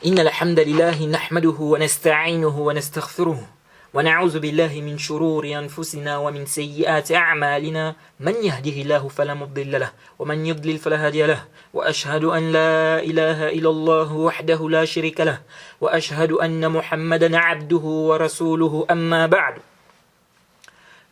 إن الحمد لله نحمده ونستعينه ونستغفره ونعوذ بالله من شرور أنفسنا ومن سيئات أعمالنا من يهده الله فلا مضل له ومن يضلل فلا هادي له وأشهد أن لا إله إلا الله وحده لا شريك له وأشهد أن محمدا عبده ورسوله أما بعد.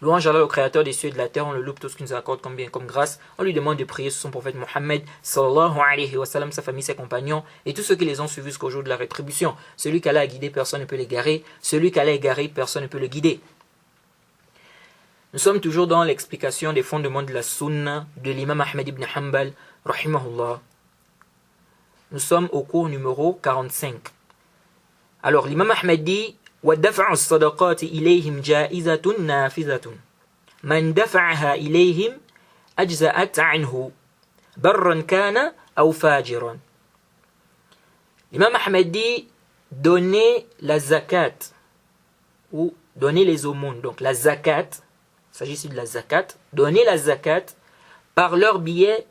Louange à Allah, le créateur des cieux et de la terre, on le loue tout ce qu'il nous accorde comme bien, comme grâce. On lui demande de prier sur son prophète Mohammed, sallallahu alayhi wa sallam, sa famille, ses compagnons, et tous ceux qui les ont suivis jusqu'au jour de la rétribution. Celui qu'Allah a guidé, personne ne peut l'égarer. Celui qu'Allah a égaré, personne ne peut le guider. Nous sommes toujours dans l'explication des fondements de la sunna de l'imam Ahmed ibn Hanbal, rahimahullah. Nous sommes au cours numéro 45. Alors, l'imam Ahmed dit, وَدَفْعُ الصَّدَقَاتِ إِلَيْهِمْ جَائِزَةٌ نَافِذَةٌ مَنْ دَفَعَهَا إِلَيْهِمْ أَجْزَأَتْ عَنْهُ بَرًّا كَانَ أَوْ فَاجِرًا. L'imam Ahmed dit, donner la zakat, ou donner les aumônes, donc la zakat, il s'agit ici de la zakat, donner la zakat par leur biais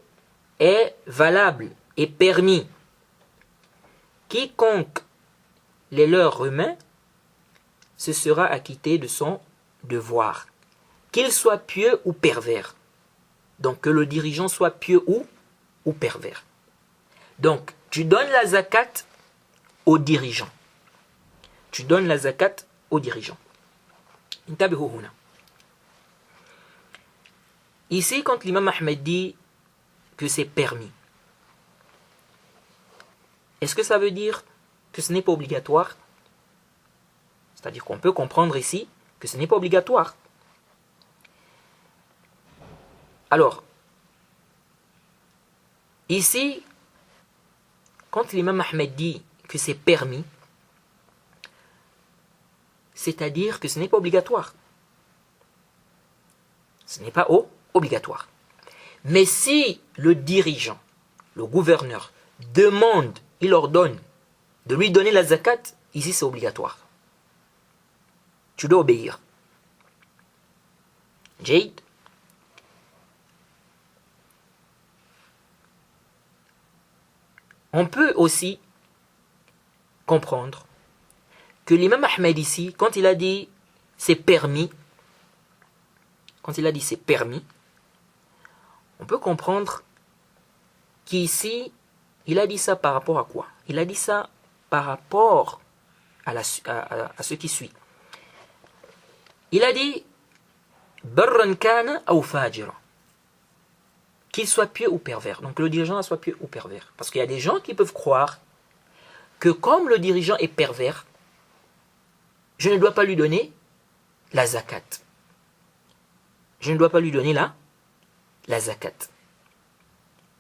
est valable et permis. Quiconque les leur remet, se sera acquitté de son devoir, qu'il soit pieux ou pervers. Donc que le dirigeant soit pieux ou pervers. Donc tu donnes la zakat au dirigeant. Tu donnes la zakat au dirigeant. Ici, quand l'imam Ahmed dit que c'est permis, est-ce que ça veut dire que ce n'est pas obligatoire? C'est-à-dire qu'on peut comprendre ici que ce n'est pas obligatoire. Alors, ici, quand l'imam Ahmed dit que c'est permis, c'est-à-dire que ce n'est pas obligatoire. Ce n'est pas obligatoire. Mais si le dirigeant, le gouverneur, demande, il ordonne de lui donner la zakat, ici c'est obligatoire. Tu dois obéir. Jade. On peut aussi comprendre que l'imam Ahmed ici, quand il a dit c'est permis, on peut comprendre qu'ici, il a dit ça par rapport à quoi? Il a dit ça par rapport à ce qui suit. Il a dit barran kana ou fajira, qu'il soit pieux ou pervers. Donc le dirigeant soit pieux ou pervers. Parce qu'il y a des gens qui peuvent croire que comme le dirigeant est pervers, je ne dois pas lui donner la zakat. Je ne dois pas lui donner la zakat.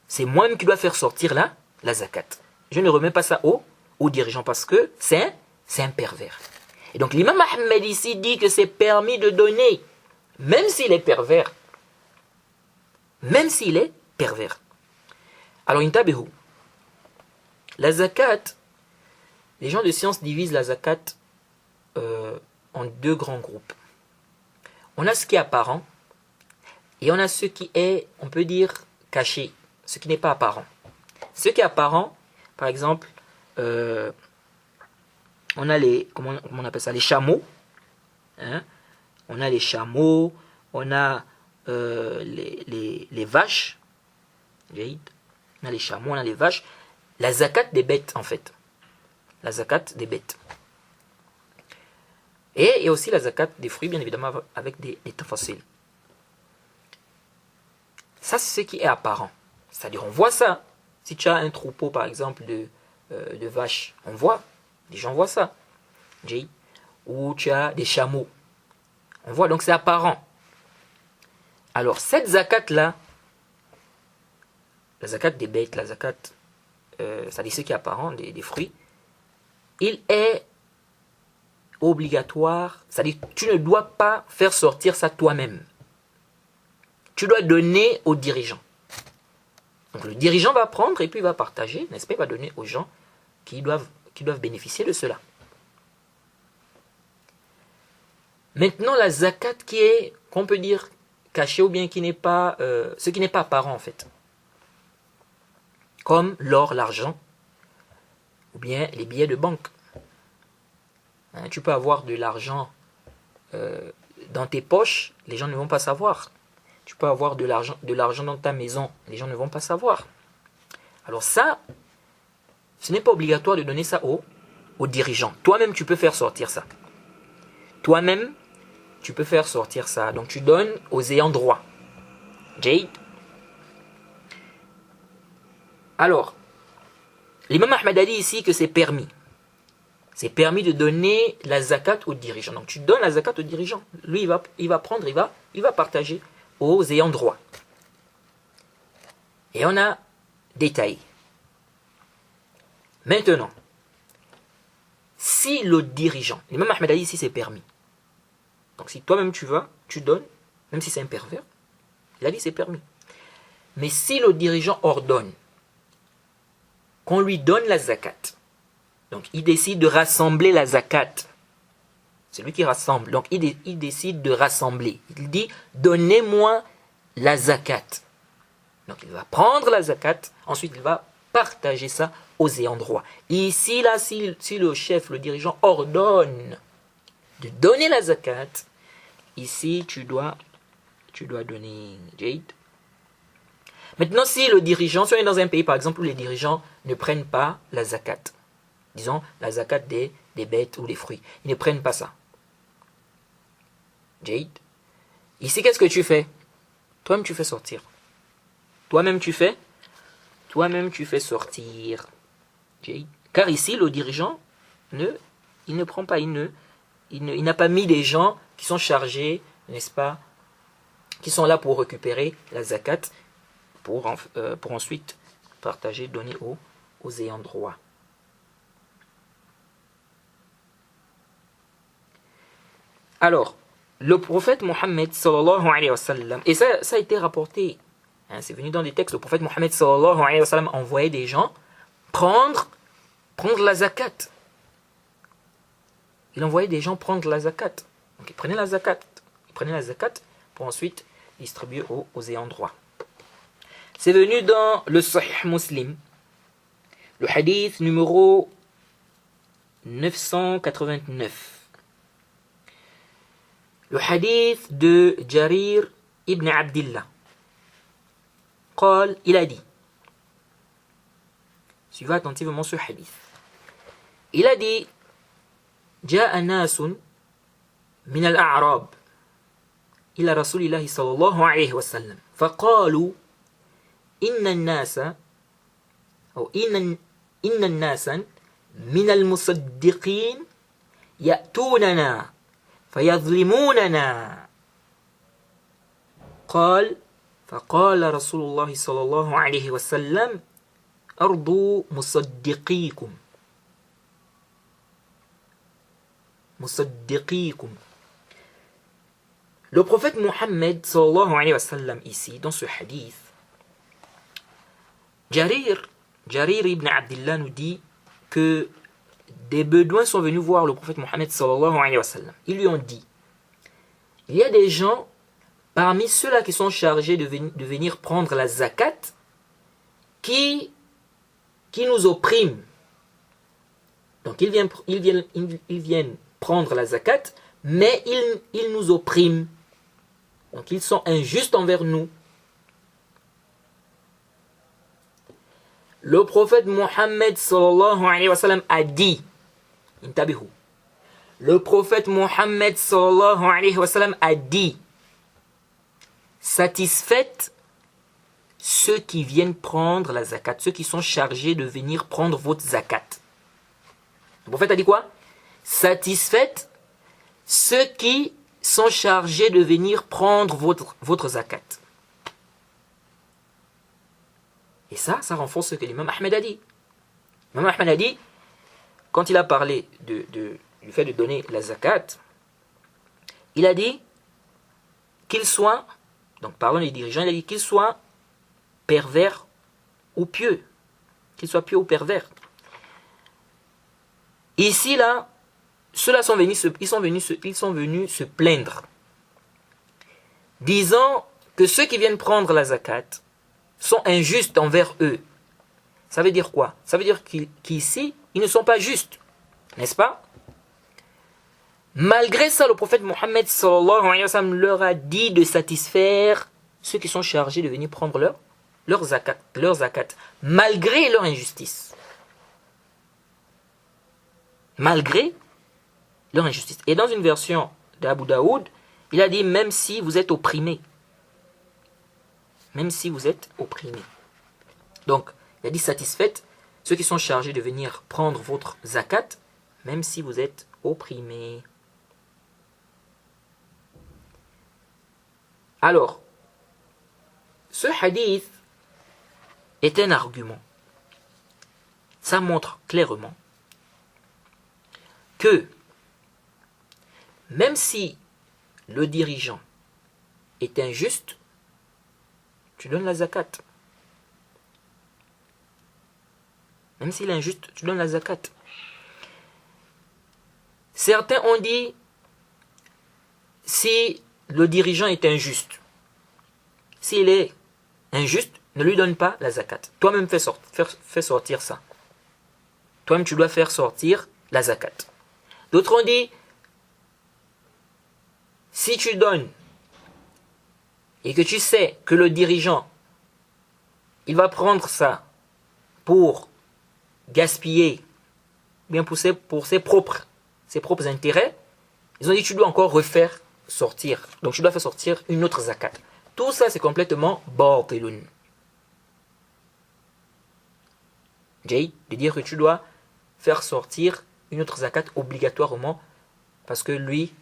C'est moi-même qui dois faire sortir la zakat. Je ne remets pas ça au dirigeant parce que c'est un pervers. Et donc l'imam Ahmed ici dit que c'est permis de donner, même s'il est pervers. Même s'il est pervers. Alors, intabihu. La zakat, les gens de science divisent la zakat en deux grands groupes. On a ce qui est apparent et on a ce qui est, on peut dire, caché, ce qui n'est pas apparent. Ce qui est apparent, par exemple, on a les, comment on appelle ça, les chameaux. Hein? On a les chameaux, on a les vaches. On a les chameaux, on a les vaches. La zakat des bêtes, en fait. La zakat des bêtes. Et il y a aussi la zakat des fruits, bien évidemment, avec des tafasil. Ça, c'est ce qui est apparent. C'est-à-dire, on voit ça. Si tu as un troupeau, par exemple, de vaches, on voit. Les gens voient ça. Ou tu as des chameaux. On voit, donc c'est apparent. Alors, cette zakat-là, la zakat des bêtes, la zakat, c'est-à-dire ce qui est apparent, des fruits, il est obligatoire, c'est-à-dire tu ne dois pas faire sortir ça toi-même. Tu dois donner au dirigeant. Donc le dirigeant va prendre et puis il va partager, n'est-ce pas, il va donner aux gens qui doivent bénéficier de cela. Maintenant, la zakat qui est, qu'on peut dire, cachée ou bien qui n'est pas, ce qui n'est pas apparent en fait. Comme l'or, l'argent, ou bien les billets de banque. Hein, tu peux avoir de l'argent dans tes poches, les gens ne vont pas savoir. Tu peux avoir de l'argent dans ta maison, les gens ne vont pas savoir. Alors ça, ce n'est pas obligatoire de donner ça aux dirigeants. Toi-même, tu peux faire sortir ça. Toi-même, tu peux faire sortir ça. Donc tu donnes aux ayants droit. Jade. Alors, l'imam Ahmad a dit ici que c'est permis. C'est permis de donner la zakat aux dirigeants. Donc tu donnes la zakat aux dirigeants. Lui, il va prendre, il va partager aux ayants droit. Et on a détaillé. Maintenant, si le dirigeant, l'imam Ahmed a dit ici c'est permis. Donc si toi-même tu vas, tu donnes, même si c'est un pervers, il a dit c'est permis. Mais si le dirigeant ordonne qu'on lui donne la zakat, donc il décide de rassembler la zakat, c'est lui qui rassemble, donc il décide de rassembler. Il dit donnez-moi la zakat. Donc il va prendre la zakat, ensuite il va partager ça aux ayants droit. Ici, là, si le chef, le dirigeant ordonne de donner la zakat, ici tu dois donner Jade. Maintenant, si le dirigeant, si on est dans un pays par exemple où les dirigeants ne prennent pas la zakat, disons la zakat des bêtes ou des fruits, ils ne prennent pas ça. Jade. Ici, qu'est-ce que tu fais? Toi-même, tu fais sortir. Toi-même, tu fais sortir. Jade. Car ici, le dirigeant, il ne prend pas, il n'a pas mis des gens qui sont chargés, n'est-ce pas, qui sont là pour récupérer la zakat, pour ensuite partager, donner aux ayants droit. Alors, le prophète Mohammed sallallahu alayhi wa sallam, et ça a été rapporté, hein, c'est venu dans des textes, le prophète Mohammed sallallahu alayhi wa sallam envoyait des gens prendre la zakat. Il envoyait des gens prendre la zakat. Donc ils prenaient la zakat. Pour ensuite distribuer aux ayants droit. C'est venu dans le Sahih Muslim, le hadith numéro 989. Le hadith de Jarir ibn Abdillah. Il a dit, suivez attentivement ce hadith. Il a dit, جاء ناس من الأعراب إلى رسول الله صلى الله عليه وسلم فقالوا إن الناس من المصدقين يأتوننا فيظلموننا فقال رسول الله صلى الله عليه وسلم أرضوا مصدقيكم. Le prophète Mohammed sallallahu alayhi wa sallam ici, dans ce hadith, Jarir ibn Abdillah nous dit que des Bédouins sont venus voir le prophète Mohammed sallallahu alayhi wa sallam. Ils lui ont dit, il y a des gens parmi ceux-là qui sont chargés de venir prendre la zakat qui nous oppriment. Donc ils viennent prendre la zakat, mais ils nous oppriment. Donc ils sont injustes envers nous. Le prophète Mohammed sallallahu alayhi wa sallam a dit, intabihu, le prophète Mohammed sallallahu alayhi wa sallam a dit, satisfaites ceux qui viennent prendre la zakat, ceux qui sont chargés de venir prendre votre zakat. Le prophète a dit quoi? Satisfaites ceux qui sont chargés de venir prendre votre zakat. Et ça renforce ce que l'imam Ahmed a dit. L'imam Ahmed a dit, quand il a parlé du fait de donner la zakat, il a dit qu'ils soient, donc parlons des dirigeants, il a dit qu'ils soient pervers ou pieux. Qu'ils soient pieux ou pervers. Ici, là, ceux-là sont venus se plaindre, disant que ceux qui viennent prendre la zakat sont injustes envers eux. Ça veut dire quoi? Ça veut dire qu'ici, ils ne sont pas justes, n'est-ce pas? Malgré ça, le prophète Mohammed sallallahu alayhi wa sallam leur a dit de satisfaire ceux qui sont chargés de venir prendre leur zakat, malgré leur injustice. Malgré leur injustice. Et dans une version d'Abu Daoud, il a dit même si vous êtes opprimé. Même si vous êtes opprimé. Donc, il a dit satisfaites ceux qui sont chargés de venir prendre votre zakat, même si vous êtes opprimé. Alors, ce hadith est un argument. Ça montre clairement que même si le dirigeant est injuste, tu donnes la zakat. Même s'il est injuste, tu donnes la zakat. Certains ont dit, si le dirigeant est injuste, s'il est injuste, ne lui donne pas la zakat. Toi-même fais sortir ça. Toi-même tu dois faire sortir la zakat. D'autres ont dit, si tu donnes et que tu sais que le dirigeant, il va prendre ça pour gaspiller, bien pour ses propres intérêts, ils ont dit tu dois encore refaire sortir. Donc tu dois faire sortir une autre zakat. Tout ça c'est complètement batilun. Jay, de dire que tu dois faire sortir une autre zakat obligatoirement parce que lui,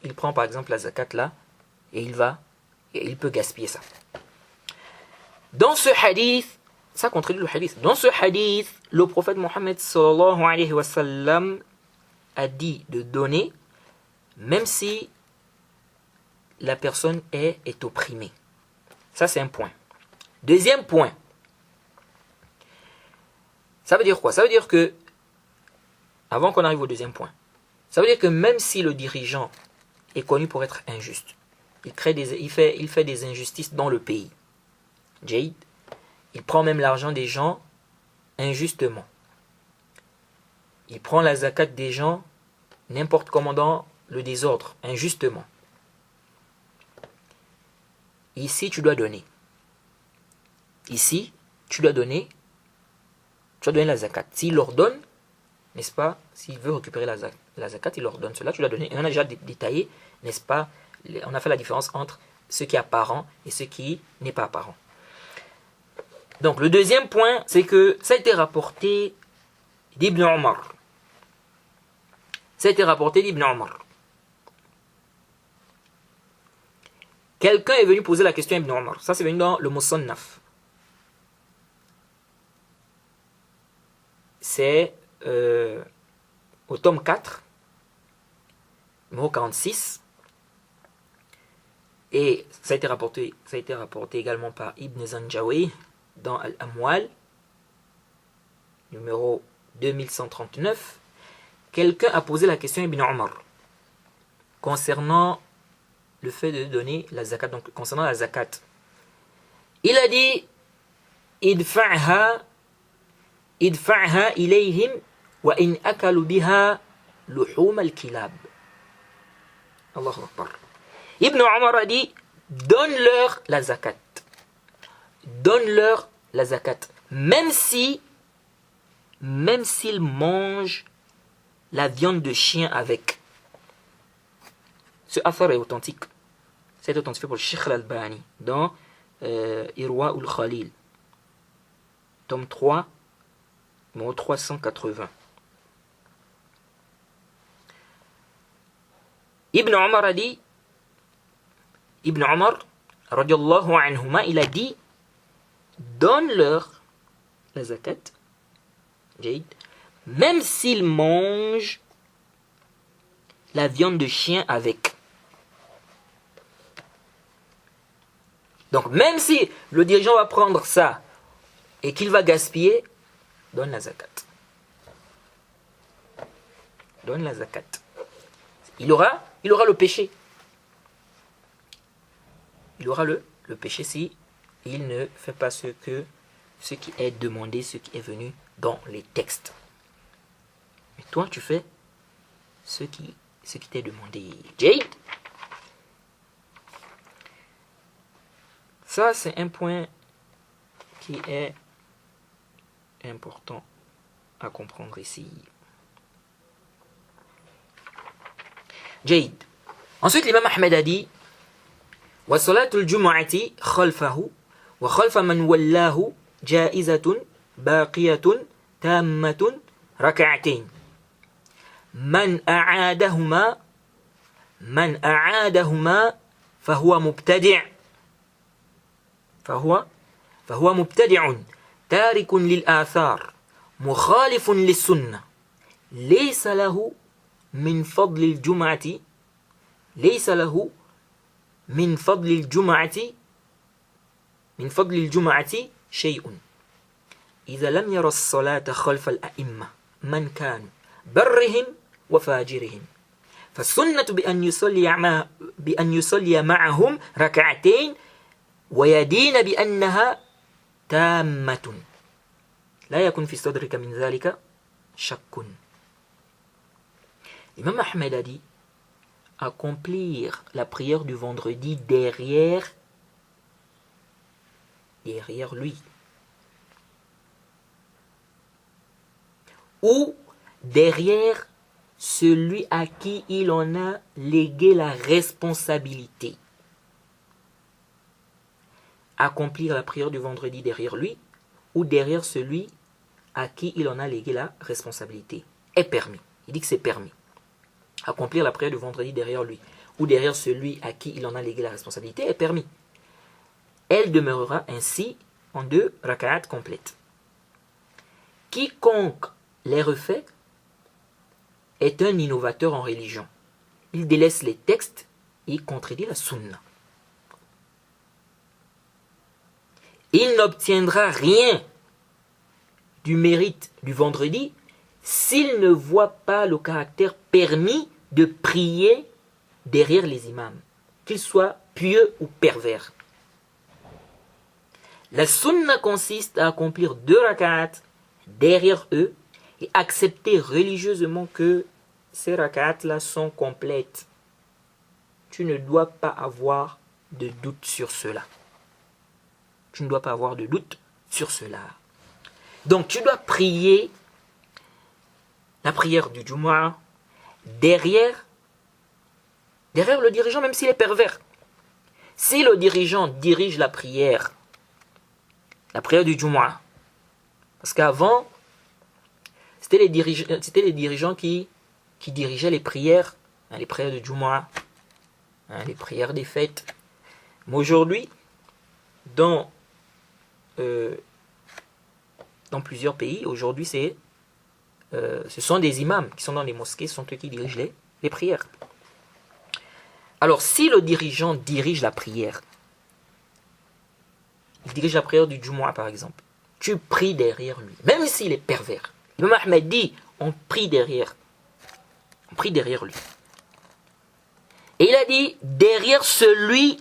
il prend par exemple la zakat là et il peut gaspiller ça. Dans ce hadith, ça contredit le hadith. Dans ce hadith, le prophète Mohammed sallallahu alayhi wa sallam a dit de donner même si la personne est opprimée. Ça c'est un point. Deuxième point. Ça veut dire quoi? Ça veut dire que, avant qu'on arrive au deuxième point, ça veut dire que même si le dirigeant est connu pour être injuste, il fait des injustices dans le pays. Jade, il prend même l'argent des gens injustement. Il prend la zakat des gens n'importe comment dans le désordre, injustement. Ici, tu dois donner. Ici, tu dois donner la zakat. S'il leur donne, n'est-ce pas, s'il veut récupérer la zakat, il leur donne cela, tu dois donner. Et on a déjà détaillé, n'est-ce pas, on a fait la différence entre ce qui est apparent et ce qui n'est pas apparent. Donc le deuxième point, c'est que ça a été rapporté d'Ibn Omar. Ça a été rapporté d'Ibn Omar. Quelqu'un est venu poser la question à Ibn Omar. Ça c'est venu dans le Musannaf. C'est au tome 4, numéro 46. Et ça a été rapporté également par Ibn Zanjawi dans Al-Amwal, numéro 2139. Quelqu'un a posé la question à Ibn Omar concernant le fait de donner la zakat, donc concernant la zakat. Il a dit idfa'ha ilayhim wa in akalu biha luhum al-kilab. Allahu Akbar. Ibn Omar a dit donne-leur la zakat. Donne-leur la zakat. Même s'ils mangent la viande de chien avec. Ce affaire est authentique. C'est authentifié pour le Sheikh al-Albani dans Irwa ul-Khalil, tome 3, numéro 380. Ibn Omar a dit, Ibn Omar, radiallahu anhuma, il a dit, donne-leur la zakat, même s'ils mangent la viande de chien avec. Donc même si le dirigeant va prendre ça et qu'il va gaspiller, donne la zakat. Donne la zakat. Il aura le péché. Il aura le péché si il ne fait pas ce qui est demandé, ce qui est venu dans les textes. Mais toi, tu fais ce qui t'est demandé. Jade. Ça, c'est un point qui est important à comprendre ici. Jade. Ensuite, l'imam Ahmed a dit wa salatul jumu'ati khalfahu wa khalfa man wallahu jaizatun baqiyatun tammatun rak'atayn man a'adahuma fahuwa mubtadi' فهو مبتدع تارك للآثار مخالف للسنة ليس له من فضل الجمعة شيء إذا لم ير الصلاة خلف الأئمة من كانوا برهم وفاجرهم فالسنة بأن يصلي معهم ركعتين ويدين بأنها تامة لا يكون في صدرك من ذلك شك. L'imam Ahmed a dit accomplir la prière du vendredi derrière lui ou derrière celui à qui il en a légué la responsabilité. Accomplir la prière du vendredi derrière lui ou derrière celui à qui il en a légué la responsabilité est permis. Il dit que c'est permis. Accomplir la prière du vendredi derrière lui ou derrière celui à qui il en a légué la responsabilité est permis. Elle demeurera ainsi en 2 rak'at complètes. Quiconque les refait est un innovateur en religion. Il délaisse les textes et il contredit la sunna. Il n'obtiendra rien du mérite du vendredi s'il ne voit pas le caractère permis de prier derrière les imams, qu'ils soient pieux ou pervers. La sunna consiste à accomplir 2 rak'at derrière eux et accepter religieusement que ces rak'at-là sont complètes. Tu ne dois pas avoir de doute sur cela. Tu ne dois pas avoir de doute sur cela. Donc tu dois prier la prière du Jumu'ah derrière le dirigeant, même s'il est pervers. Si le dirigeant dirige la prière du Jumu'ah, parce qu'avant, c'était les dirigeants qui dirigeaient les prières du Jumu'ah, les prières des fêtes. Mais aujourd'hui, dans plusieurs pays, aujourd'hui, ce sont des imams qui sont dans les mosquées, ce sont eux qui dirigent les prières. Alors, si le dirigeant dirige la prière, il dirige la prière du Jumu'ah par exemple, tu pries derrière lui, même s'il est pervers. L'imam Ahmed dit, on prie derrière lui. Et il a dit, derrière celui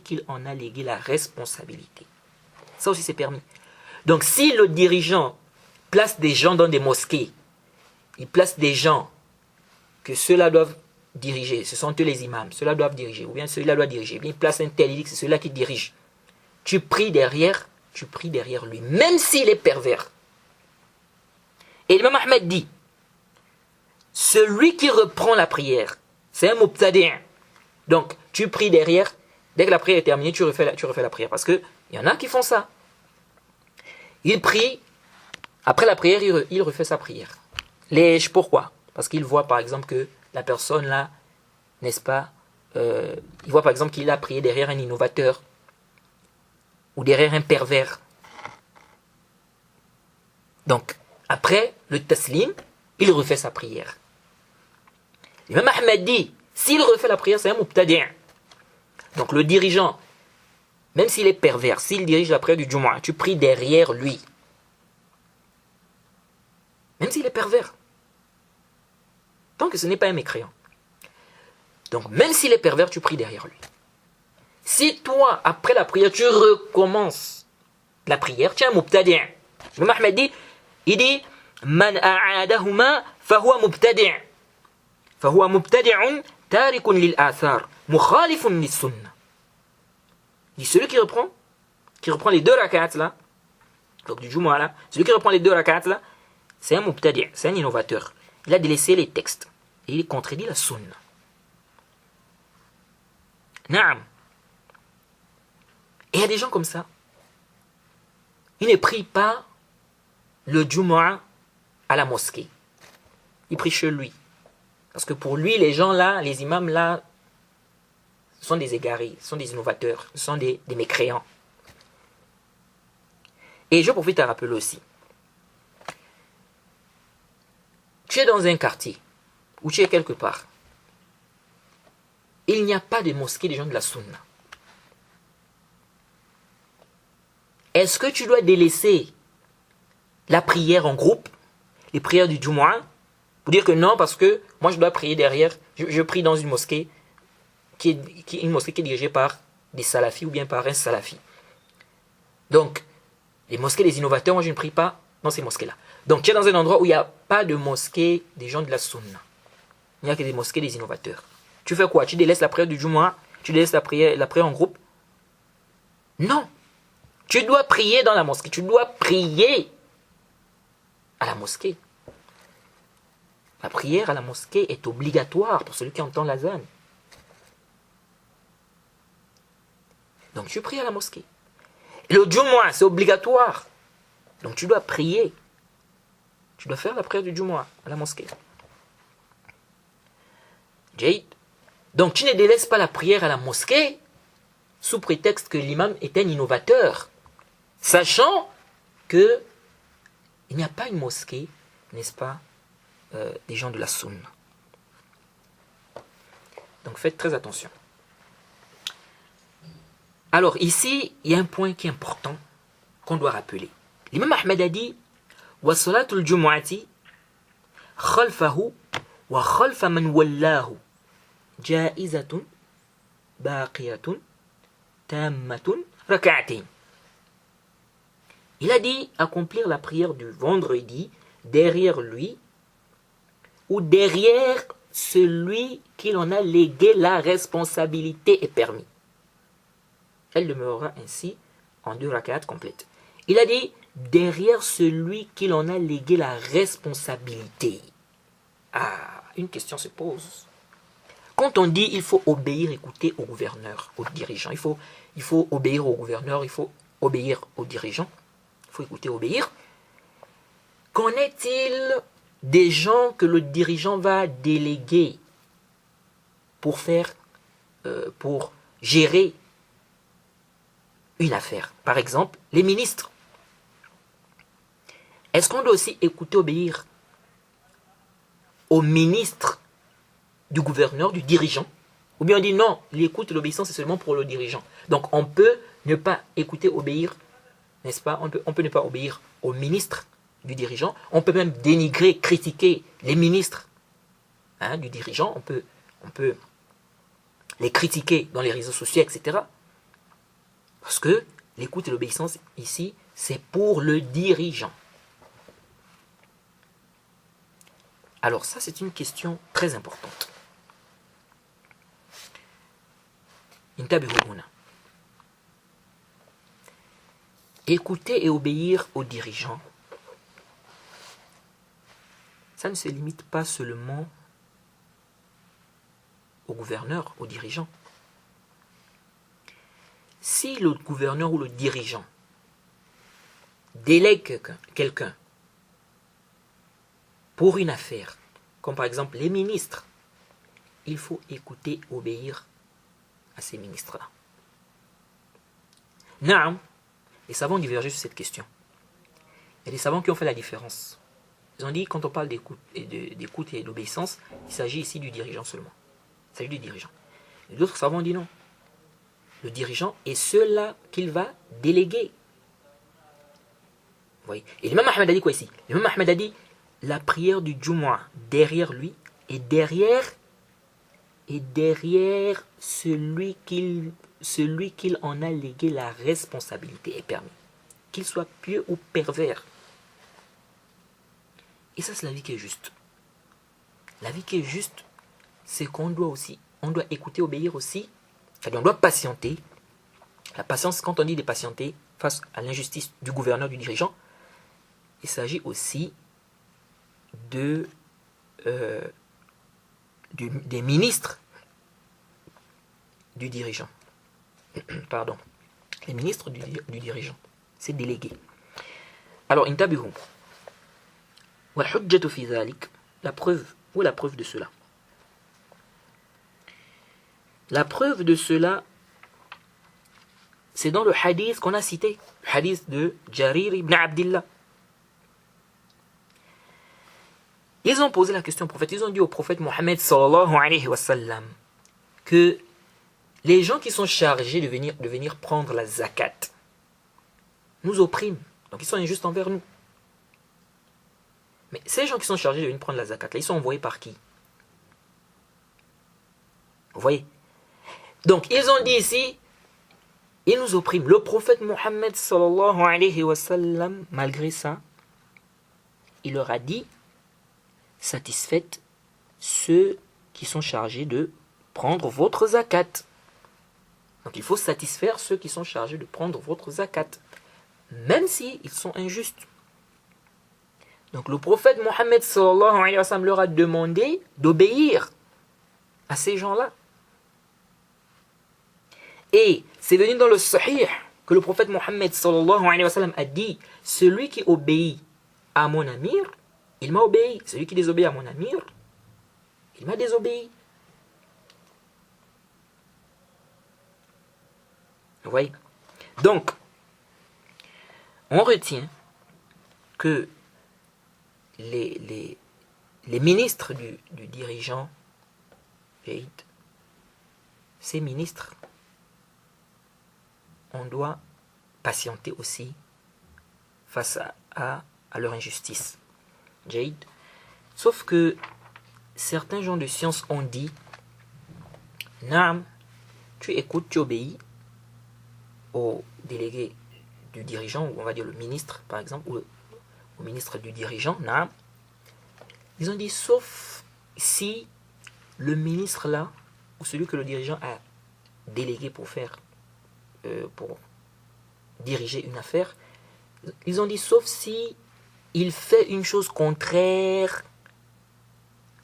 qu'il en a légué la responsabilité. Ça aussi c'est permis. Donc si le dirigeant place des gens dans des mosquées, il place des gens que ceux-là doivent diriger, ce sont eux les imams, ceux-là doivent diriger, ou bien celui-là doit diriger, bien il place un tel, il dit que c'est celui-là qui dirige. Tu pries derrière lui, même s'il est pervers. Et l'imam Ahmed dit, celui qui reprend la prière, c'est un mubtadi'. Donc, tu pries derrière, dès que la prière est terminée, tu refais la prière. Parce qu'il y en a qui font ça. Il prie, après la prière, il refait sa prière. Pourquoi? Parce qu'il voit par exemple que la personne là, n'est-ce pas, il voit par exemple qu'il a prié derrière un innovateur ou derrière un pervers. Donc, après le taslim, il refait sa prière. L'imam Ahmed dit, s'il refait la prière, c'est un mubtadi'. Donc le dirigeant, même s'il est pervers, s'il dirige la prière du Jumu'ah, tu pries derrière lui. Même s'il est pervers. Tant que ce n'est pas un mécréant. Donc même s'il est pervers, tu pries derrière lui. Si toi, après la prière, tu recommences la prière, tu es un mubtadi'. L'imam Ahmed dit, Man a'adahuma fahuwa mubtadi'. Fahuwa mubtadi'un tarikun lil athar, mukhalifun lis sunnah. Il dit celui qui reprend les deux rak'ats là, donc du Jumu'ah là, celui qui reprend les deux rak'ats là, c'est un mubtadi', c'est un innovateur. Il a délaissé les textes et il contredit la sunna. Naam. Et il y a des gens comme ça. Ils ne prient pas le Jumu'ah à la mosquée. Ils prient chez lui. Parce que pour lui, les gens là, les imams là, sont des égarés, sont des innovateurs, sont des mécréants. Et je profite à rappeler aussi. Tu es dans un quartier, ou tu es quelque part. Il n'y a pas de mosquée des gens de la sunna. Est-ce que tu dois délaisser la prière en groupe, les prières du Jumu'ah, pour dire que non, parce que moi je dois prier derrière, je prie dans une mosquée qui est une mosquée qui est dirigée par des salafis ou bien par un salafi. Donc, les mosquées des innovateurs, moi je ne prie pas dans ces mosquées-là. Donc tu es dans un endroit où il n'y a pas de mosquée des gens de la sunna. Il n'y a que des mosquées des innovateurs. Tu fais quoi? Tu délaisses la prière du Jumu'ah? Tu délaisses la prière en groupe? Non. Tu dois prier dans la mosquée. Tu dois prier à la mosquée. La prière à la mosquée est obligatoire pour celui qui entend l'azan. Donc tu pries à la mosquée. Le Jumu'ah, c'est obligatoire. Donc tu dois prier. Tu dois faire la prière du Jumu'ah à la mosquée. Jade. Donc tu ne délaisses pas la prière à la mosquée sous prétexte que l'imam est un innovateur. Sachant que il n'y a pas une mosquée, n'est-ce pas, des gens de la sunna. Donc faites très attention. Alors ici, il y a un point qui est important qu'on doit rappeler. L'imam Ahmed a dit wa salatul jumu'ati khalfahu wa khalfa man wallahu jaizatun baqiyatun tammatun rak'atin. Il a dit accomplir la prière du vendredi derrière lui ou derrière celui qui en a légué la responsabilité est permis. Elle demeurera ainsi en 2 rak'at complètes. Il a dit derrière celui qui en a légué la responsabilité. Ah, une question se pose. Quand on dit il faut obéir, écouter au gouverneur, aux dirigeants, il faut obéir au gouverneur, il faut obéir aux dirigeants, il faut écouter, obéir. Qu'en est-il des gens que le dirigeant va déléguer pour gérer une affaire? Par exemple, les ministres. Est-ce qu'on doit aussi écouter, obéir au ministre du gouverneur, du dirigeant? Ou bien on dit non, l'écoute et l'obéissance c'est seulement pour le dirigeant. Donc on peut ne pas écouter, obéir, n'est-ce pas? On peut ne pas obéir au ministre du dirigeant. On peut même dénigrer, critiquer les ministres du dirigeant. On peut les critiquer dans les réseaux sociaux, etc. Parce que l'écoute et l'obéissance ici, c'est pour le dirigeant. Alors ça, c'est une question très importante. Écouter et obéir aux dirigeants, ça ne se limite pas seulement au gouverneur, aux dirigeants. Si le gouverneur ou le dirigeant délègue quelqu'un pour une affaire, comme par exemple les ministres, il faut écouter, obéir à ces ministres-là. Naam, les savants ont divergé sur cette question. Il y a des savants qui ont fait la différence. Ils ont dit, quand on parle d'écoute et d'obéissance, il s'agit ici du dirigeant seulement. Il s'agit du dirigeant. Et d'autres savants ont dit non. Le dirigeant est ceux-là qu'il va déléguer. Vous voyez. Et l'imam Ahmed a dit quoi ici? L'imam Ahmed a dit la prière du Jumu'ah derrière lui et derrière et derrière celui qu'il en a légué la responsabilité est permis. Qu'il soit pieux ou pervers. Et ça, c'est la vie qui est juste. La vie qui est juste, c'est qu'on doit écouter, obéir aussi. C'est-à-dire, on doit patienter. La patience, quand on dit de patienter face à l'injustice du gouverneur, du dirigeant, il s'agit aussi des ministres du dirigeant. Pardon. Les ministres du dirigeant. C'est délégué. Alors, intabihu. Wa hujjatu fi dhalik. La preuve, où est la preuve de cela? La preuve de cela, c'est dans le hadith qu'on a cité, le hadith de Jarir ibn Abdillah. Ils ont posé la question au prophète, ils ont dit au prophète Mohammed sallallahu alayhi wa sallam que les gens qui sont chargés de venir prendre la zakat nous oppriment, donc ils sont injustes envers nous. Mais ces gens qui sont chargés de venir prendre la zakat, là, ils sont envoyés par qui? Vous voyez? Donc ils ont dit ici, ils nous oppriment. Le prophète Mohammed sallallahu alayhi wa sallam, malgré ça, il leur a dit, satisfaites ceux qui sont chargés de prendre votre zakat. Donc il faut satisfaire ceux qui sont chargés de prendre votre zakat, même s'ils sont injustes. Donc le prophète Mohammed sallallahu alayhi wa sallam leur a demandé d'obéir à ces gens-là. Et c'est venu dans le Sahih que le prophète Mohammed sallallahu alayhi wa sallam a dit, celui qui obéit à mon amir, il m'a obéi. Celui qui désobéit à mon amir, il m'a désobéi. Vous voyez? Donc, on retient que les ministres du dirigeant, ces ministres, on doit patienter aussi face à leur injustice. Jade. Sauf que certains gens de science ont dit, Naam, tu écoutes, tu obéis au délégué du dirigeant, ou on va dire le ministre par exemple, ou au ministre du dirigeant, Naam. Ils ont dit, sauf si le ministre là, ou celui que le dirigeant a délégué pour diriger une affaire, ils ont dit, sauf si il fait une chose contraire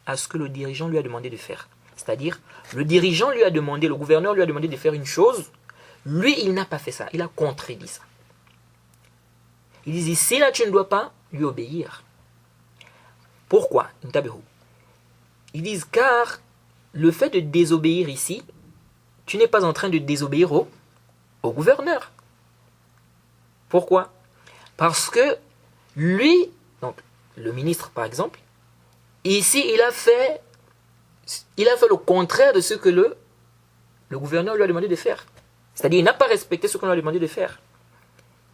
à ce que le dirigeant lui a demandé de faire. C'est-à-dire, le dirigeant lui a demandé, le gouverneur lui a demandé de faire une chose, lui, il n'a pas fait ça, il a contredit ça. Il dit, ici, là, tu ne dois pas lui obéir. Pourquoi? Ils disent, car le fait de désobéir ici, tu n'es pas en train de désobéir au gouverneur. Pourquoi? Parce que lui, donc le ministre par exemple, ici il a fait le contraire de ce que le gouverneur lui a demandé de faire. C'est-à-dire il n'a pas respecté ce qu'on lui a demandé de faire.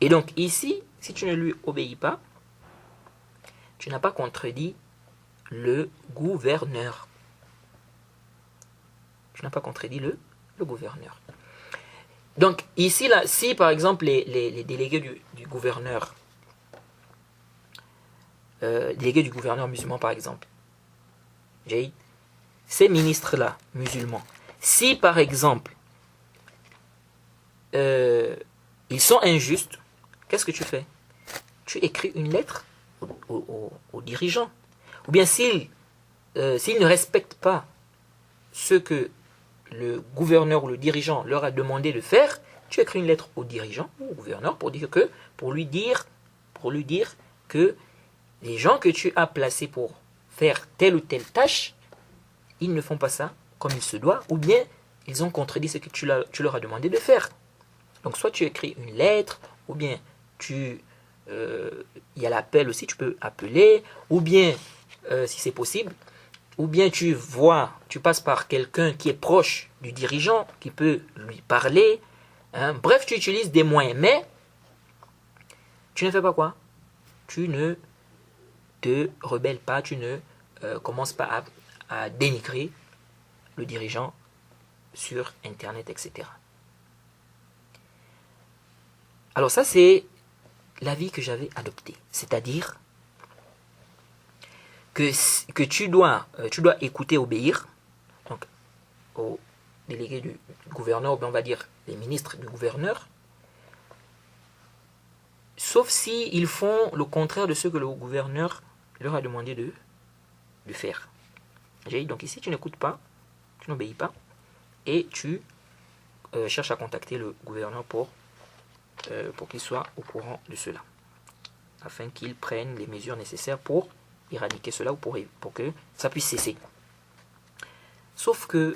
Et donc ici, si tu ne lui obéis pas, tu n'as pas contredit le gouverneur. Tu n'as pas contredit le gouverneur. Donc ici, là, si par exemple les délégués du gouverneur, délégués du gouverneur musulman par exemple, ces ministres-là, musulmans, si par exemple ils sont injustes, qu'est-ce que tu fais? Tu écris une lettre aux dirigeants. Ou bien s'ils ne respectent pas ce que le gouverneur ou le dirigeant leur a demandé de faire, tu écris une lettre au dirigeant ou au gouverneur pour lui dire que les gens que tu as placés pour faire telle ou telle tâche, ils ne font pas ça comme il se doit, ou bien ils ont contredit ce que tu leur as demandé de faire. Donc soit tu écris une lettre, ou bien il y a l'appel aussi, tu peux appeler, ou bien, si c'est possible, ou bien tu passes par quelqu'un qui est proche du dirigeant, qui peut lui parler. Hein. Bref, tu utilises des moyens, mais tu ne fais pas quoi? Tu ne te rebelles pas, tu ne commences pas à dénigrer le dirigeant sur Internet, etc. Alors ça, c'est l'avis que j'avais adopté. C'est-à-dire que tu dois écouter, obéir, donc aux délégués du gouverneur, ou bien on va dire les ministres du gouverneur, sauf si ils font le contraire de ce que le gouverneur leur a demandé de faire. Donc ici, tu n'écoutes pas, tu n'obéis pas, et tu cherches à contacter le gouverneur pour qu'il soit au courant de cela, afin qu'il prenne les mesures nécessaires pour éradiquer cela ou pour que ça puisse cesser. Sauf que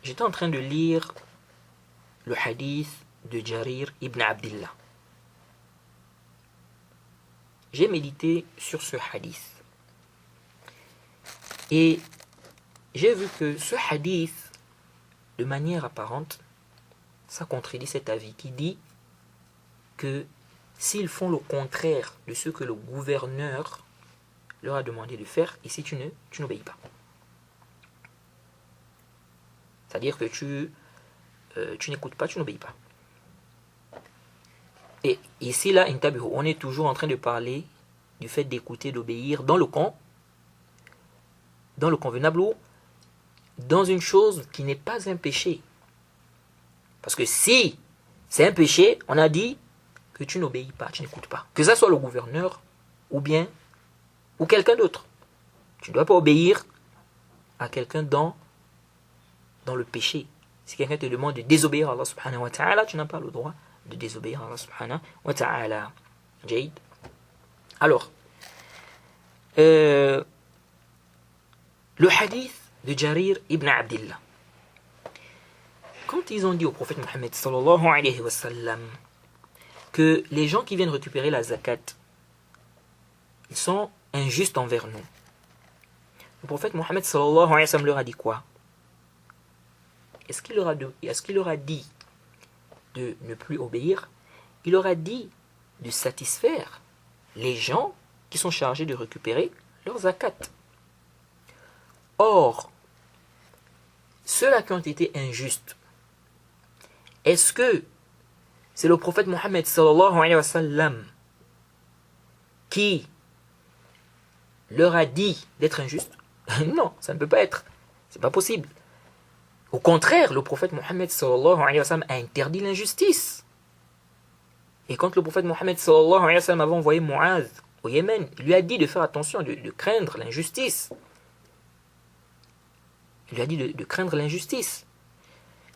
j'étais en train de lire le hadith de Jarir ibn Abdillah. J'ai médité sur ce hadith et j'ai vu que ce hadith, de manière apparente, ça contredit cet avis qui dit que s'ils font le contraire de ce que le gouverneur leur a demandé de faire, ici tu n'obéis pas. C'est-à-dire que tu n'écoutes pas, tu n'obéis pas. Et ici, là, on est toujours en train de parler du fait d'écouter, d'obéir dans le convenable ou dans une chose qui n'est pas un péché. Parce que si c'est un péché, on a dit que tu n'obéis pas, tu n'écoutes pas. Que ça soit le gouverneur ou quelqu'un d'autre. Tu ne dois pas obéir à quelqu'un dans le péché. Si quelqu'un te demande de désobéir à Allah subhanahu wa ta'ala, tu n'as pas le droit de désobéir à Allah subhanahu wa ta'ala. Jaïd. Alors, le hadith de Jarir ibn Abdillah. Quand ils ont dit au prophète Mohammed sallallahu alayhi wa sallam que les gens qui viennent récupérer la zakat, ils sont injustes envers nous. Le prophète Mohammed sallallahu alayhi wa sallam leur a dit quoi? Est-ce qu'il leur a dit de ne plus obéir? Il leur a dit de satisfaire les gens qui sont chargés de récupérer leur zakat. Or, ceux-là qui ont été injustes, est-ce que c'est le prophète Mohammed sallallahu alayhi wa sallam qui leur a dit d'être injustes? Non, ça ne peut pas être. C'est pas possible. Au contraire, le prophète Mohammed sallallahu alayhi wa sallam a interdit l'injustice. Et quand le prophète Mohammed sallallahu alayhi wa sallam avait envoyé Mu'adh au Yémen, il lui a dit de faire attention, de craindre l'injustice. Il lui a dit de craindre l'injustice.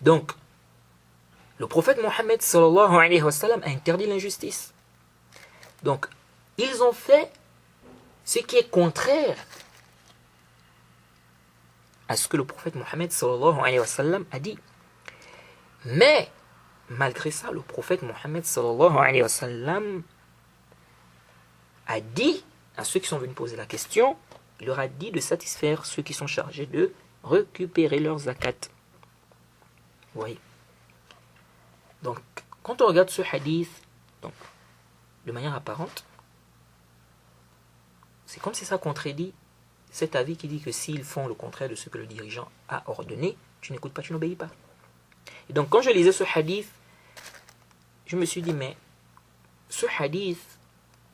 Donc, le prophète Mohammed sallallahu alayhi wa sallam a interdit l'injustice. Donc, ils ont fait ce qui est contraire à ce que le prophète Mohammed sallallahu alayhi wa sallam a dit. Mais, malgré ça, le prophète Mohammed sallallahu alayhi wa sallam a dit à ceux qui sont venus poser la question, il leur a dit de satisfaire ceux qui sont chargés de récupérer leurs zakat. Vous voyez. Donc, quand on regarde ce hadith, donc, de manière apparente, c'est comme si ça contredit cet avis qui dit que s'ils font le contraire de ce que le dirigeant a ordonné, tu n'écoutes pas, tu n'obéis pas. Et donc, quand je lisais ce hadith, je me suis dit, mais ce hadith,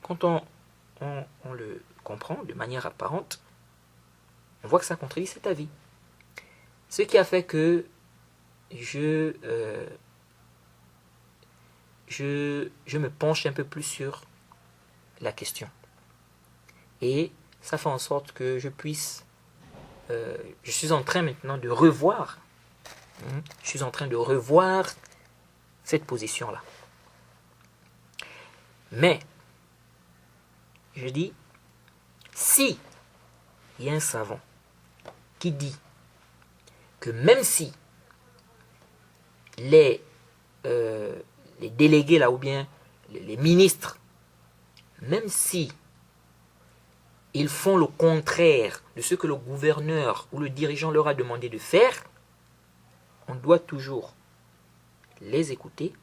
quand on le comprend de manière apparente, on voit que ça contredit cet avis. Ce qui a fait que je me penche un peu plus sur la question. Et ça fait en sorte que je puisse... je suis en train maintenant de revoir. Je suis en train de revoir cette position-là. Mais, je dis, si il y a un savant qui dit que même si les délégués là, ou bien les ministres, même si ils font le contraire de ce que le gouverneur ou le dirigeant leur a demandé de faire, on doit toujours les écouter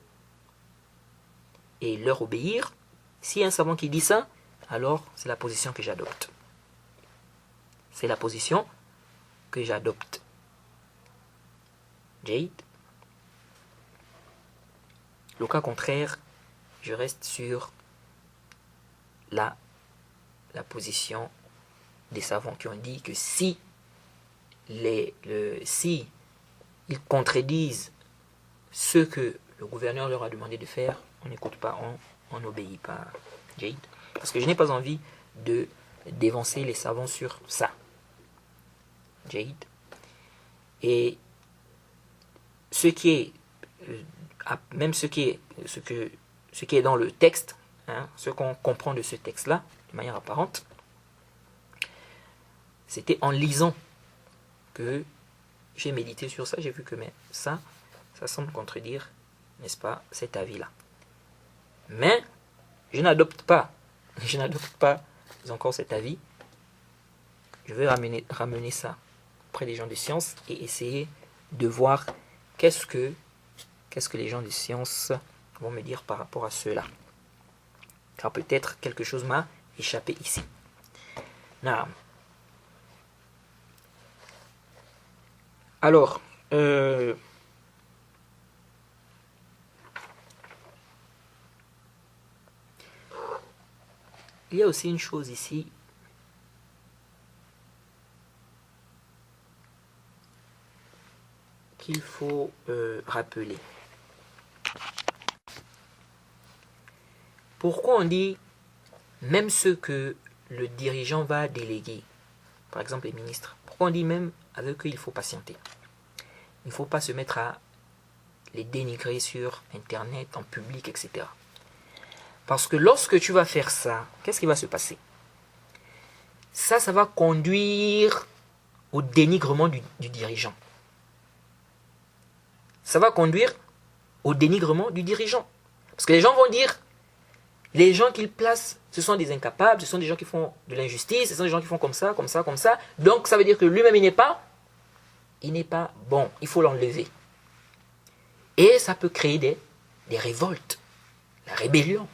et leur obéir. S'il y a un savant qui dit ça, alors c'est la position que j'adopte. C'est la position que j'adopte. Jade. Le cas contraire, je reste sur la position des savants qui ont dit que si si ils contredisent ce que le gouverneur leur a demandé de faire, on n'écoute pas, on n'obéit pas, Jade. Parce que je n'ai pas envie d'évancer les savants sur ça, Jade. Et ce qui est, même ce qui est dans le texte, hein, ce qu'on comprend de ce texte-là, de manière apparente, c'était en lisant que j'ai médité sur ça, j'ai vu que mais ça semble contredire, n'est-ce pas, cet avis-là. Mais je n'adopte pas encore cet avis. Je vais ramener ça auprès des gens de science et essayer de voir qu'est-ce que les gens de science vont me dire par rapport à cela. Car peut-être quelque chose m'a échappé ici. Naam. Alors, il y a aussi une chose ici. Qu'il faut rappeler. Pourquoi on dit même ce que le dirigeant va déléguer, par exemple les ministres, pourquoi on dit même avec eux il faut patienter? Il ne faut pas se mettre à les dénigrer sur internet, en public, etc. Parce que lorsque tu vas faire ça, qu'est-ce qui va se passer? Ça va conduire au dénigrement du dirigeant. Ça va conduire au dénigrement du dirigeant. Parce que les gens vont dire, les gens qu'ils placent, ce sont des incapables, ce sont des gens qui font de l'injustice, ce sont des gens qui font comme ça, comme ça, comme ça. Donc ça veut dire que lui-même, il n'est pas bon, il faut l'enlever. Et ça peut créer des révoltes, la rébellion.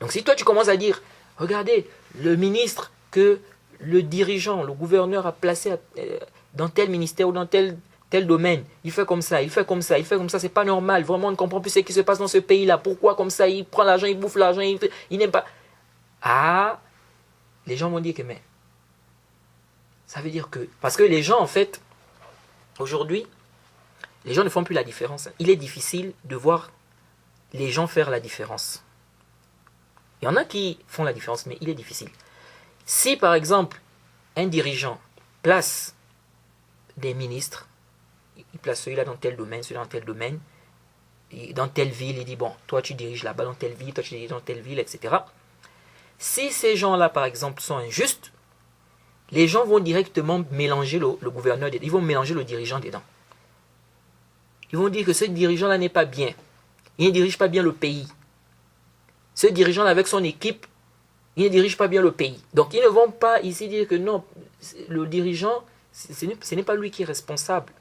Donc si toi tu commences à dire, regardez, le ministre que le dirigeant, le gouverneur a placé dans tel ministère ou dans tel domaine, il fait comme ça, il fait comme ça, il fait comme ça, c'est pas normal, vraiment on ne comprend plus ce qui se passe dans ce pays-là, pourquoi comme ça, il prend l'argent, il bouffe l'argent, il n'aime pas... Ah, les gens vont dire que mais, ça veut dire que, parce que les gens en fait, aujourd'hui, les gens ne font plus la différence, il est difficile de voir les gens faire la différence. Il y en a qui font la différence, mais il est difficile. Si par exemple, un dirigeant place des ministres, il place celui-là dans tel domaine, celui-là dans tel domaine, et dans telle ville, il dit, bon, toi tu diriges là-bas dans telle ville, toi tu diriges dans telle ville, etc. Si ces gens-là, par exemple, sont injustes, les gens vont directement mélanger le gouverneur, ils vont mélanger le dirigeant dedans. Ils vont dire que ce dirigeant-là n'est pas bien. Il ne dirige pas bien le pays. Ce dirigeant-là, avec son équipe, il ne dirige pas bien le pays. Donc, ils ne vont pas ici dire que non, le dirigeant, ce n'est pas lui qui est responsable.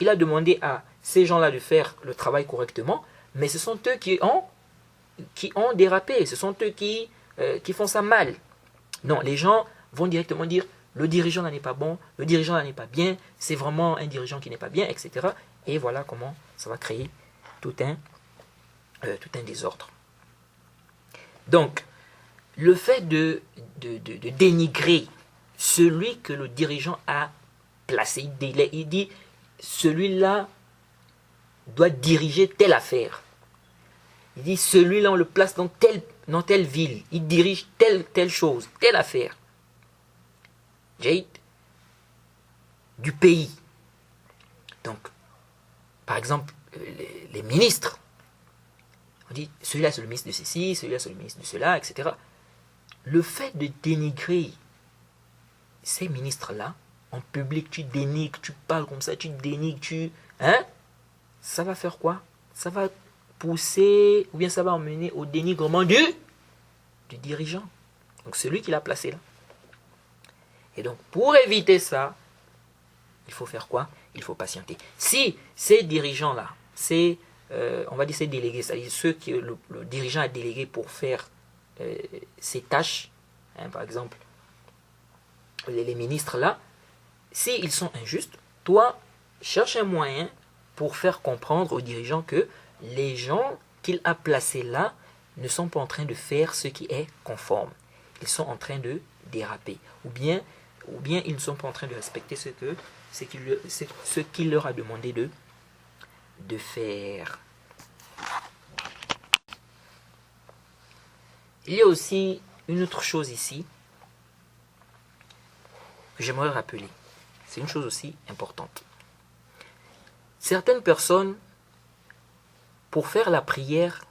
Il a demandé à ces gens-là de faire le travail correctement, mais ce sont eux qui ont dérapé, ce sont eux qui font ça mal. Non, les gens vont directement dire, le dirigeant là n'est pas bon, le dirigeant là n'est pas bien, c'est vraiment un dirigeant qui n'est pas bien, etc. Et voilà comment ça va créer tout un désordre. Donc, le fait de dénigrer celui que le dirigeant a placé, il dit, celui-là doit diriger telle affaire. Il dit, celui-là, on le place dans telle ville. Il dirige telle chose, telle affaire. Jade, du pays. Donc, par exemple, les ministres. On dit, celui-là, c'est le ministre de ceci, celui-là, c'est le ministre de cela, etc. Le fait de dénigrer ces ministres-là, en public, tu dénigres, tu parles comme ça, tu dénigres, ça va faire quoi? Ça va pousser, ou bien ça va emmener au dénigrement du dirigeant. Donc celui qui l'a placé là. Et donc pour éviter ça, il faut faire quoi? Il faut patienter. Si ces dirigeants-là, on va dire ces délégués, c'est-à-dire ceux que le dirigeant a délégués pour faire ces tâches, par exemple, les ministres là, s'ils sont injustes, toi, cherche un moyen pour faire comprendre aux dirigeants que les gens qu'il a placés là ne sont pas en train de faire ce qui est conforme. Ils sont en train de déraper. Ou bien ils ne sont pas en train de respecter ce qu'il leur a demandé de faire. Il y a aussi une autre chose ici que j'aimerais rappeler. C'est une chose aussi importante. Certaines personnes, pour faire la prière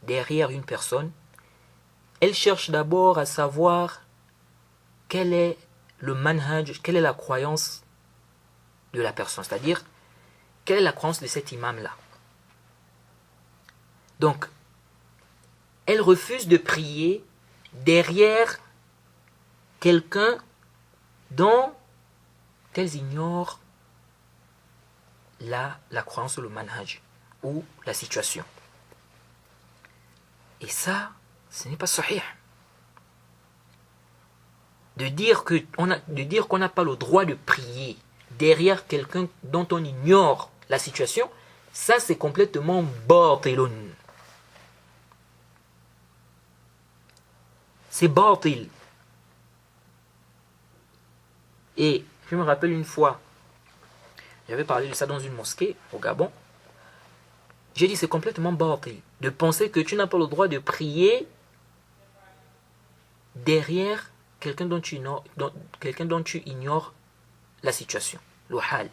derrière une personne, elles cherchent d'abord à savoir quel est le manhaj, quelle est la croyance de la personne, c'est-à-dire quelle est la croyance de cet imam-là. Donc, elles refusent de prier derrière quelqu'un dont elles ignorent la croyance ou le manhaj ou la situation. Et ça, ce n'est pas sahih. De dire qu'on n'a pas le droit de prier derrière quelqu'un dont on ignore la situation, ça c'est complètement batilun. C'est batil. Et je me rappelle une fois, j'avais parlé de ça dans une mosquée au Gabon. J'ai dit c'est complètement batil de penser que tu n'as pas le droit de prier derrière quelqu'un dont tu ignores la situation, le hal.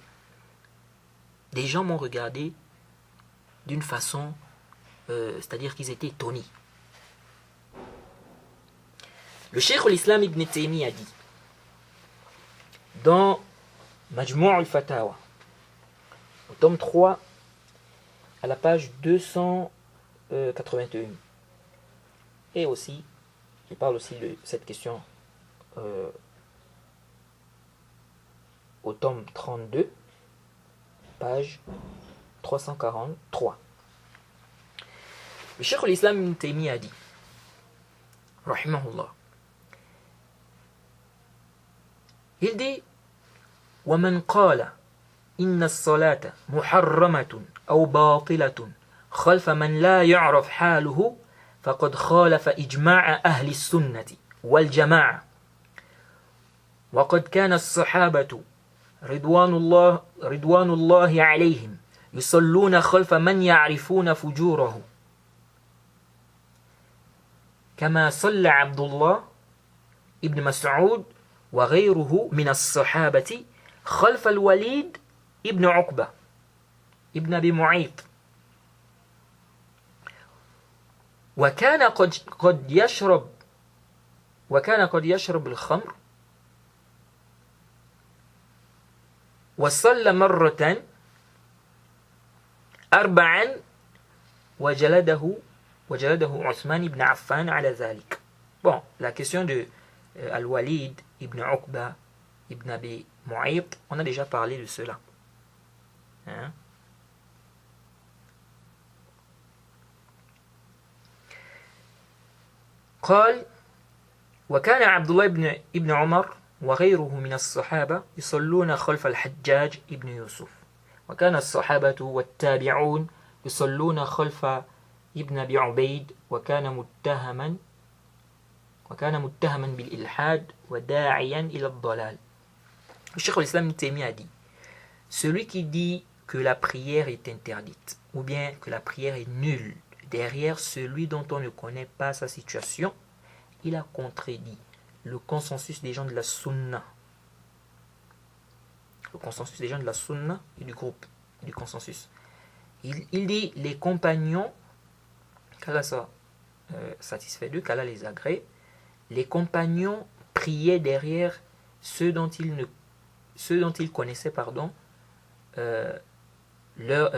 Des gens m'ont regardé d'une façon, c'est-à-dire qu'ils étaient étonnés. Le Cheikh al-Islam Ibn Taymiyyah a dit dans Majmou' al-Fatawa, au tome 3, à la page 281, et aussi, il parle aussi de cette question au tome 32, page 343. Le Cheikh al-Islam Ibn Taymiyyah a dit, rahimahullah, il dit ومن قال إن الصلاة محرمة أو باطلة خلف من لا يعرف حاله فقد خالف إجماع أهل السنة والجماعة وقد كان الصحابة رضوان الله عليهم يصلون خلف من يعرفون فجوره كما صلى عبد الله ابن مسعود وغيره من الصحابة خلف الوليد ابن عقبة ابن أبي معيط وكان قد يشرب الخمر وصلى مرة 4 وجلده عثمان بن عفان على ذلك. Bon, la question de Al-Walid ibn Uqba ibn Abi Mu'ayt, on a déjà parlé de cela. Hein? قال وكان عبد الله ابن عمر وغيره من الصحابة يصلون خلف الحجاج ابن يوسف وكان الصحابة والتابعون يصلون خلف ابن أبي عبيد وكان متهما بالإلحاد وداعيا إلى الضلال. Le Cheikh al-Islam Ibn Taymiyyah a dit, celui qui dit que la prière est interdite ou bien que la prière est nulle derrière celui dont on ne connaît pas sa situation, il a contredit le consensus des gens de la Sunna. Le consensus des gens de la Sunna et du groupe, du consensus. Il dit les compagnons, qu'Allah soit satisfait d'eux, qu'Allah les agrée, les compagnons priaient derrière ceux dont ils connaissaient,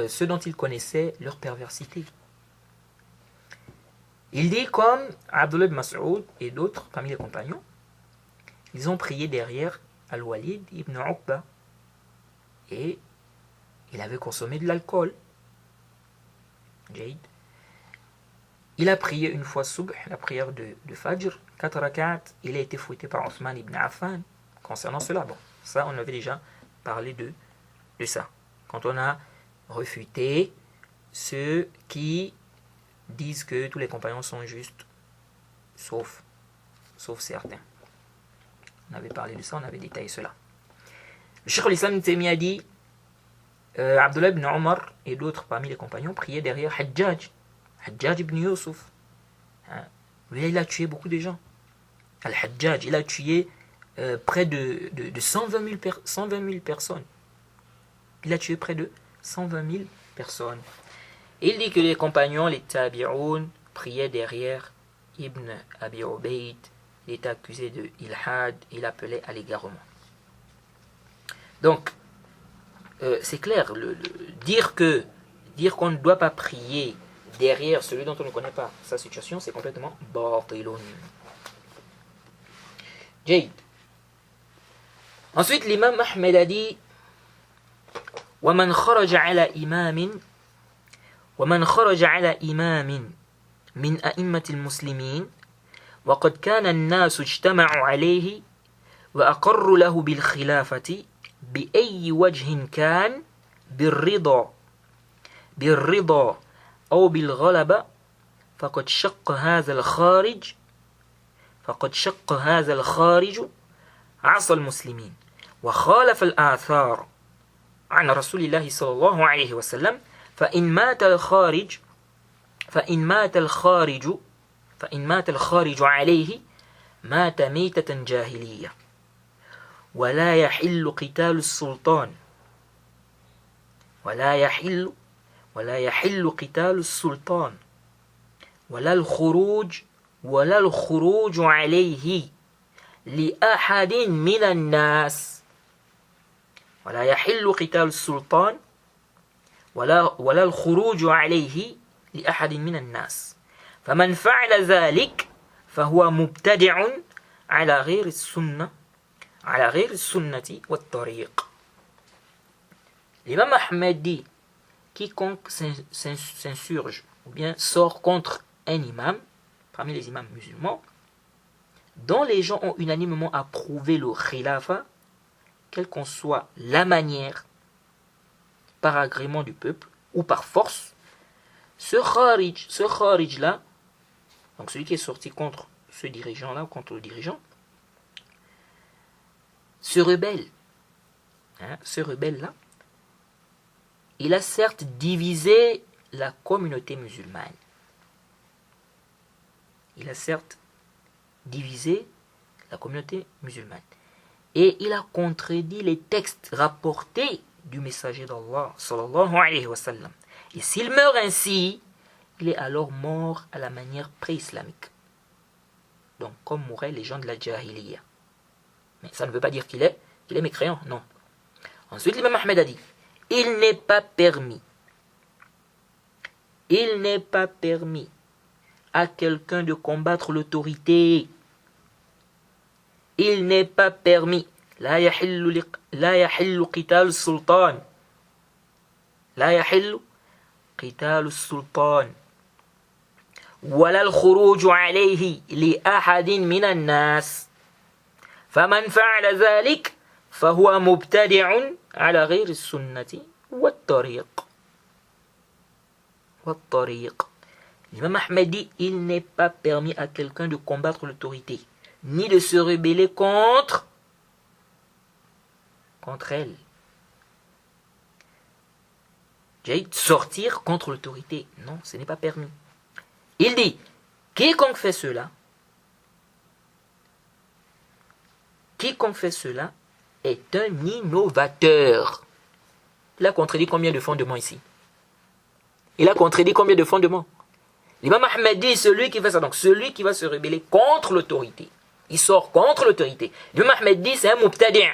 ceux dont ils connaissaient leur perversité. Il dit comme Abdullah ibn Mas'ud et d'autres parmi les compagnons, ils ont prié derrière Al-Walid ibn Uqba et il avait consommé de l'alcool. Il a prié une fois Subh, la prière de Fajr, 4 rak'at, il a été fouetté par Othman ibn Affan concernant cela. Bon, ça on avait déjà parlé de ça. quand on a refuté ceux qui disent que tous les compagnons sont justes, sauf certains. On avait parlé de ça, on avait détaillé cela. Le Cheikh al-Islam Ibn Taymiyyah a dit Abdullah ibn Omar et d'autres parmi les compagnons priaient derrière Hajjaj ibn Yusuf. Lui, il a tué beaucoup de gens. Al-Hajjaj, il a tué près de 120 000 personnes. Il a tué près de 120 000 personnes. Et il dit que les compagnons, les tabi'oun, priaient derrière Ibn Abi Ubayd. Il était accusé de ilhad, il appelait à l'égarement. Donc, c'est clair, dire qu'on ne doit pas prier derrière celui dont on ne connaît pas sa situation, c'est complètement batilun. Jade. Ensuite, l'imam Ahmed a dit ومن خرج على إمام من أئمة المسلمين وقد كان الناس اجتمعوا عليه وأقروا له بالخلافة بأي وجه كان بالرضا أو بالغلبة فقد شق هذا الخارج عصى المسلمين وخالف الآثار عن رسول الله صلى الله عليه وسلم فإن مات الخارج عليه مات ميتة جاهلية ولا يحل قتال السلطان ولا الخروج عليه لأحد من الناس ولا يحل قتال السلطان ولا الخروج عليه لأحد من الناس فمن فعل ذلك فهو مبتدع على غير السنة والطريق. L'imam Ahmed dit quiconque s'insurge ou bien sort contre un imam parmi les imams musulmans dont les gens ont unanimement approuvé le khilafa, quelle qu'en soit la manière, par agrément du peuple ou par force, ce kharij là, donc celui qui est sorti contre ce dirigeant là, contre le dirigeant, ce rebelle là, il a certes divisé la communauté musulmane. Et il a contredit les textes rapportés du messager d'Allah sallallahu alayhi wa sallam. Et s'il meurt ainsi, il est alors mort à la manière pré-islamique. Donc comme mouraient les gens de la Jahiliya. Mais ça ne veut pas dire qu'il est mécréant, non. Ensuite, l'imam Ahmed a dit, il n'est pas permis à quelqu'un de combattre l'autorité. Il n'est pas permis. لا يحل قتال السلطان ولا الخروج عليه لأحد من الناس فمن فعل ذلك فهو مبتدع على غير السنة والطريق. L'imam Ahmed dit, il n'est pas permis à quelqu'un de combattre l'autorité, ni de se rebeller contre elle. Sortir contre l'autorité, non, ce n'est pas permis. Il dit, quiconque fait cela est un innovateur. Il a contredit combien de fondements ici? L'imam Ahmed dit, celui qui fait ça, donc celui qui va se rebeller contre l'autorité, il sort contre l'autorité. L'imam Ahmed dit, c'est un mubtadi'.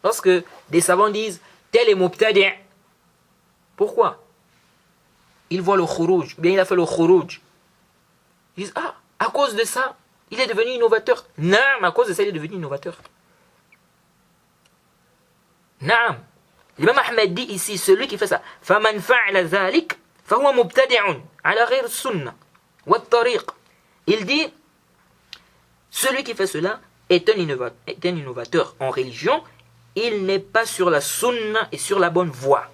Lorsque des savants disent, tel est mubtadi', pourquoi? Il voit le khuruj, bien il a fait le khuruj. Ils disent, à cause de ça, il est devenu innovateur. Naam, à cause de ça, il est devenu innovateur. Naam. L'imam Ahmed dit ici, celui qui fait ça, فَمَنْ فَعْلَ ذَلِكَ فَهُوَ مُبْتَدِعٌ عَلَى غَيْرِ السُنَّةِ وَالطَّرِيقِ. Il dit, celui qui fait cela est un innovateur en religion il n'est pas sur la sunna et sur la bonne voie.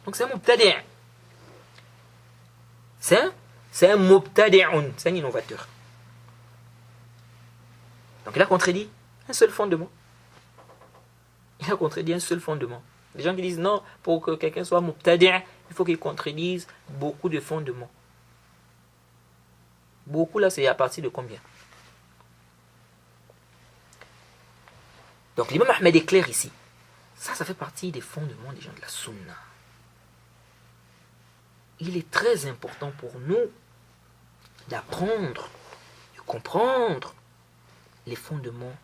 Donc c'est un mubtadi'. C'est un mubtadi'un, c'est un innovateur. Donc il a contredit un seul fondement. Il a contredit un seul fondement. Les gens qui disent non, pour que quelqu'un soit mubtadi', il faut qu'il contredise beaucoup de fondements. Beaucoup là, c'est à partir de combien? Donc l'imam Ahmed est clair ici. Ça fait partie des fondements des gens de la sunna. Il est très important pour nous d'apprendre, de comprendre les fondements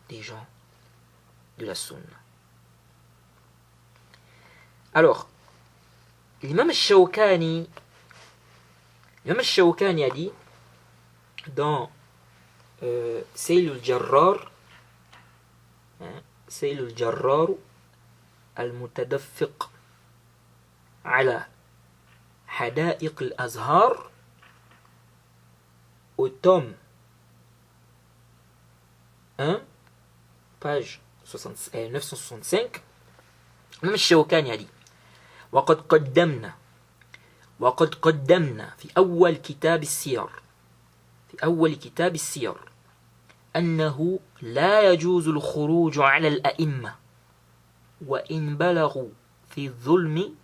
des gens de la sunna. Alors, l'imam Shawkani a dit dans Sayl al-Jarrar, سيل الجرار المتدفق على حدائق الأزهار au tome 1 page 965 الإمام الشوكاني a dit وقد قدمنا في أول كتاب السير أنه لا يجوز الخروج على الأئمة وإن بلغوا في الظلم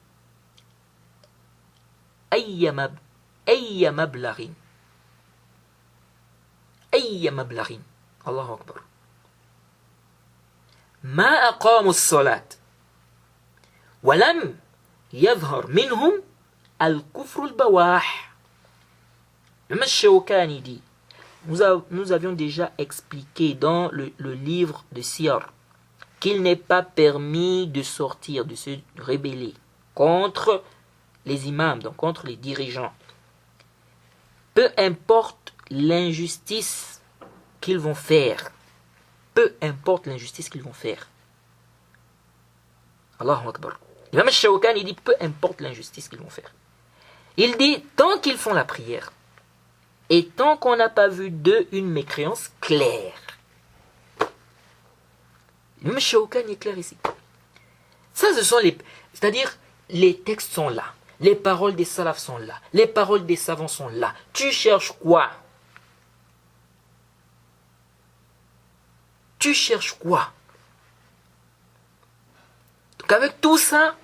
أي مبلغ الله أكبر ما أقاموا الصلاة ولم يظهر منهم الكفر البواح. Le Shawkani dit, nous avions déjà expliqué dans le livre de Siyar qu'il n'est pas permis de sortir, de se rebeller contre les imams, donc contre les dirigeants. Peu importe l'injustice qu'ils vont faire. Peu importe l'injustice qu'ils vont faire. Allahu Akbar. L'imam Shawkani dit peu importe l'injustice qu'ils vont faire. Il dit tant qu'ils font la prière et tant qu'on n'a pas vu d'eux une mécréance claire. L'imam Shawkani est clair ici. Ça, ce sont c'est-à-dire les textes sont là. Les paroles des salafs sont là. Les paroles des savants sont là. Tu cherches quoi? Tu cherches quoi? Donc avec tout ça,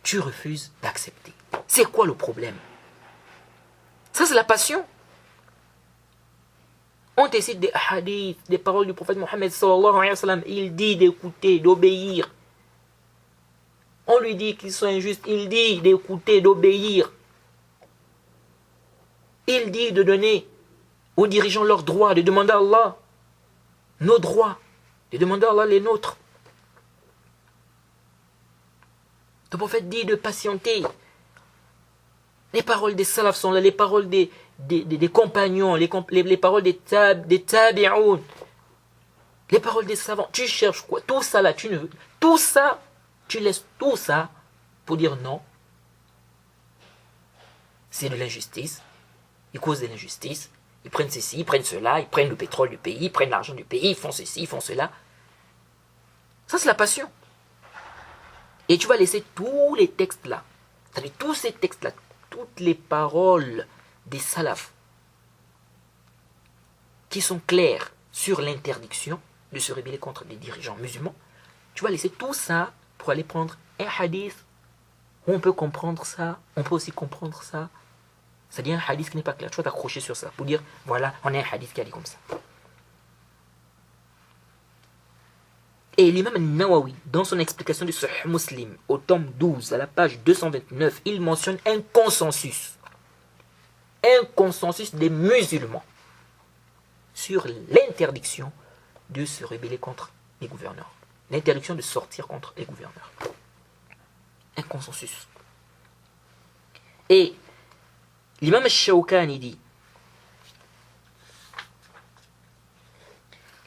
tu refuses d'accepter. C'est quoi le problème? Ça, c'est la passion. On te cite des hadiths, des paroles du prophète Mohammed sallallahu alayhi wa sallam. Il dit d'écouter, d'obéir. On lui dit qu'ils sont injustes. Il dit d'écouter, d'obéir. Il dit de donner aux dirigeants leurs droits, de demander à Allah nos droits, de demander à Allah les nôtres. Le prophète dit de patienter. Les paroles des salafs sont là, les paroles des compagnons, les paroles des tabi'oun, les paroles des savants. Tu cherches quoi? Tout ça là, tu ne veux. Tout ça, tu laisses tout ça pour dire non. C'est de l'injustice. Ils causent de l'injustice. Ils prennent ceci, ils prennent cela, ils prennent le pétrole du pays, ils prennent l'argent du pays, ils font ceci, ils font cela. Ça, c'est la passion. Et tu vas laisser tous les textes là, c'est-à-dire tous ces textes là, toutes les paroles des salafs qui sont claires sur l'interdiction de se rebeller contre des dirigeants musulmans, tu vas laisser tout ça pour aller prendre un hadith où on peut comprendre ça, on peut aussi comprendre ça. C'est-à-dire un hadith qui n'est pas clair. Tu vas t'accrocher sur ça pour dire, voilà, on a un hadith qui a dit comme ça. Et l'imam Nawawi, dans son explication du Sahih Muslim, au tome 12, à la page 229, il mentionne un consensus. Un consensus des musulmans sur l'interdiction de se rebeller contre les gouverneurs. L'interdiction de sortir contre les gouverneurs. Un consensus. Et l'imam Shawkani dit,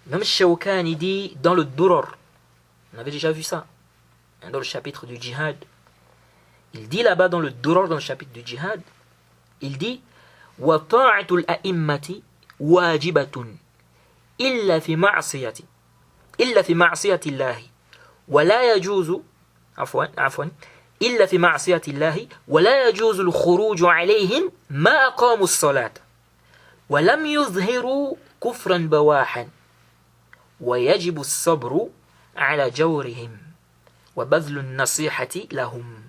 l'imam Shawkani dit dans le Durar, on avait déjà vu ça, dans le chapitre du djihad. Il dit là-bas dans le Durar, dans le chapitre du djihad, il dit وَطَاعَةُ الْأَئِمَّةِ وَاجِبَةٌ إلا في معصية إلا في معصية الله ولا يجوز عفوا إلا في معصية الله ولا يجوز الخروج عليهم ما أقاموا الصلاة ولم يظهروا كفرا بواحا ويجب الصبر على جورهم وبذل النصيحة لهم.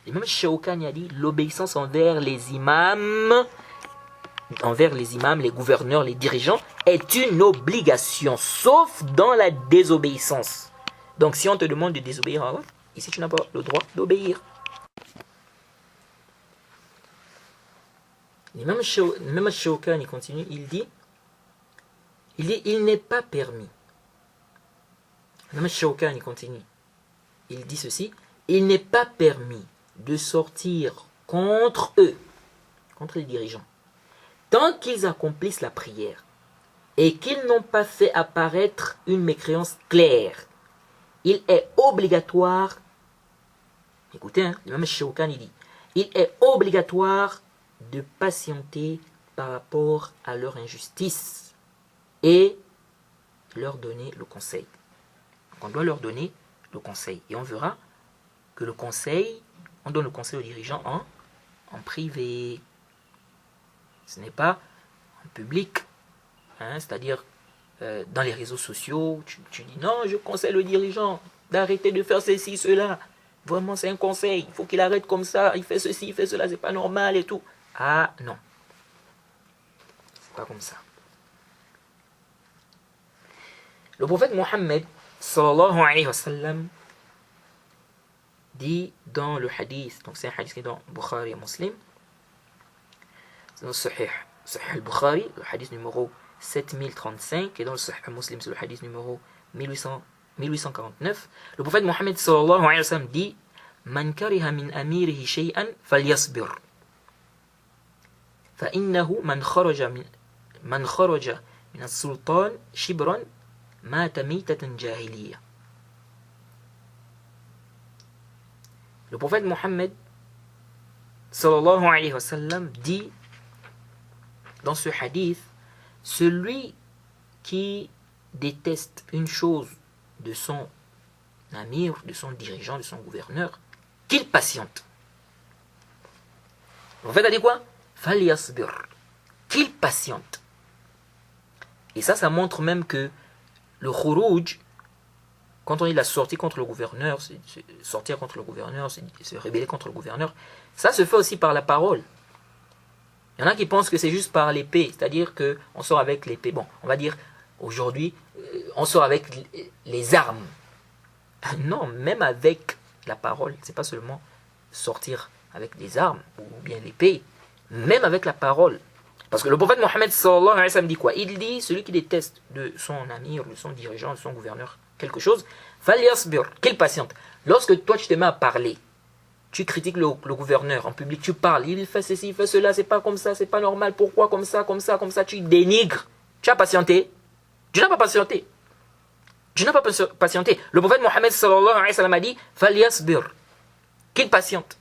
L'imam Shawkani a dit l'obéissance envers les imams, les gouverneurs, les dirigeants, est une obligation, sauf dans la désobéissance. Donc si on te demande de désobéir, ici tu n'as pas le droit d'obéir. L'imam Shawkani continue, il dit il n'est pas permis. L'imam Shawkani continue, il dit ceci, il n'est pas permis de sortir contre eux, contre les dirigeants, tant qu'ils accomplissent la prière et qu'ils n'ont pas fait apparaître une mécréance claire. Il est obligatoire, écoutez, l'imam Shawkani dit, il est obligatoire de patienter par rapport à leur injustice et leur donner le conseil. Donc on doit leur donner le conseil. Et on verra que le conseil, on donne le conseil aux dirigeants en privé. Ce n'est pas en public. C'est-à-dire, dans les réseaux sociaux, tu dis non, je conseille le dirigeant d'arrêter de faire ceci, cela. Vraiment, c'est un conseil. Il faut qu'il arrête comme ça. Il fait ceci, il fait cela, c'est pas normal et tout. Ah non. C'est pas comme ça. Le prophète Mohammed, sallallahu alayhi wa sallam, dit dans le hadith, donc c'est un hadith qui est dans Bukhari et Muslim, c'est dans le Sahih al-Bukhari, le hadith numéro 7035, et dans le Sahih Muslim, c'est le hadith numéro 1849. Le prophète Mohammed sallallahu alayhi wa sallam dit Man kariha min amirihi shay'an falyasbir. فإنه من خرج من السلطان شبرا مات ميتة جاهلية. Le prophète Mohammed sallallahu alayhi wa sallam dit dans ce hadith, celui qui déteste une chose de son amir, de son dirigeant, de son gouverneur, qu'il patiente. Le prophète a dit quoi? Falyasbir, qu'il patiente. Et ça montre même que le khuruj, quand on dit la sortie contre le gouverneur, sortir contre le gouverneur, se rébeller contre le gouverneur, ça se fait aussi par la parole. Il y en a qui pensent que c'est juste par l'épée, c'est-à-dire qu'on sort avec l'épée. Bon, on va dire aujourd'hui, on sort avec les armes. Non, même avec la parole, c'est pas seulement sortir avec des armes ou bien l'épée, même avec la parole. Parce que le prophète Mohammed sallallahu alayhi wa sallam dit quoi? Il dit, celui qui déteste de son amir, de son dirigeant, de son gouverneur, quelque chose, falyasbir, qu'il patiente. Lorsque toi tu te mets à parler, tu critiques le gouverneur en public, tu parles, il fait ceci, il fait cela, c'est pas comme ça, c'est pas normal, pourquoi comme ça, tu dénigres, tu as patienté, tu n'as pas patienté. Tu n'as pas patienté. Le prophète Mohammed sallallahu alayhi wa sallam a dit, falyasbir, qu'il patiente.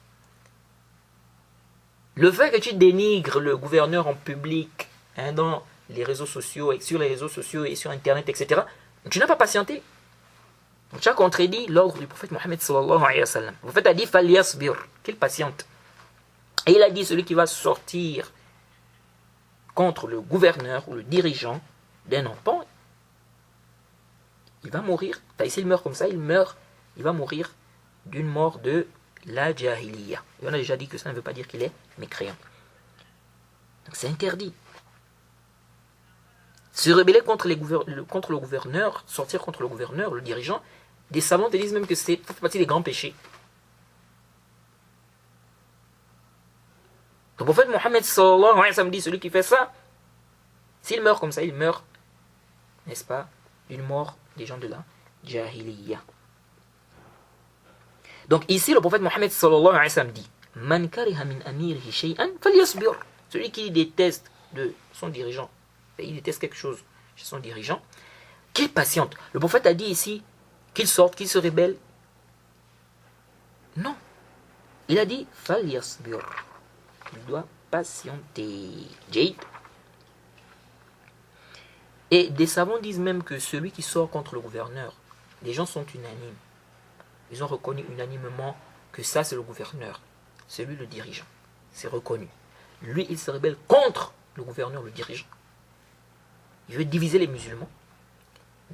Le fait que tu dénigres le gouverneur en public, dans les réseaux sociaux, et sur les réseaux sociaux et sur Internet, etc., tu n'as pas patienté. Donc, tu as contredit l'ordre du prophète Mohammed sallallahu alayhi wa sallam. Le prophète a dit falyasbir, qu'il patiente. Et il a dit celui qui va sortir contre le gouverneur ou le dirigeant d'un enfant, il va mourir. S'il meurt comme ça, il va mourir d'une mort de la jahiliya. Et on a déjà dit que ça ne veut pas dire qu'il est mécréant. Donc c'est interdit. Se rebeller contre le gouverneur, sortir contre le gouverneur, le dirigeant, des savants te disent même que c'est fait partie des grands péchés. Le prophète Mohammed sallallahu alayhi wa sallam dit, celui qui fait ça, s'il meurt comme ça, il meurt, n'est-ce pas, d'une mort des gens de la jahiliya. Donc ici, le prophète Mohammed sallallahu alayhi wa sallam dit Man kariha min amirihi shay'an falyasbir. Celui qui déteste de son dirigeant, il déteste quelque chose chez son dirigeant, qu'il patiente. Le prophète a dit ici qu'il sorte, qu'il se rébelle. Non. Il a dit falyasbir. Il doit patienter. Jade. Et des savants disent même que celui qui sort contre le gouverneur, les gens sont unanimes. Ils ont reconnu unanimement que ça c'est le gouverneur, c'est lui le dirigeant. C'est reconnu. Lui, il se rebelle contre le gouverneur, le dirigeant. Il veut diviser les musulmans.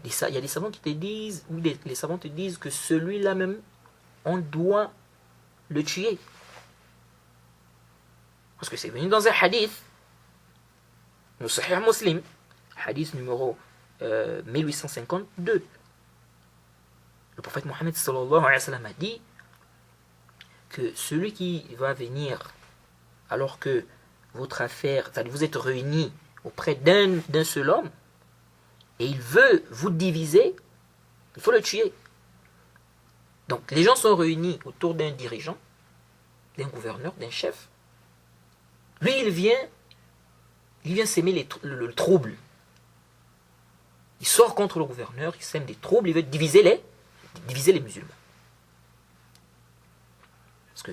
Il y a des savants qui te disent, ou les savants te disent que celui-là même, on doit le tuer. Parce que c'est venu dans un hadith, le Sahih Muslim, hadith numéro 1852. Le prophète Mohammed sallallahu alayhi wa sallam a dit que celui qui va venir alors que votre affaire, c'est-à-dire vous êtes réunis auprès d'un seul homme et il veut vous diviser, il faut le tuer. Donc les gens sont réunis autour d'un dirigeant, d'un gouverneur, d'un chef. Lui il vient s'aimer le trouble. Il sort contre le gouverneur, il sème des troubles, il veut diviser les musulmans. Parce que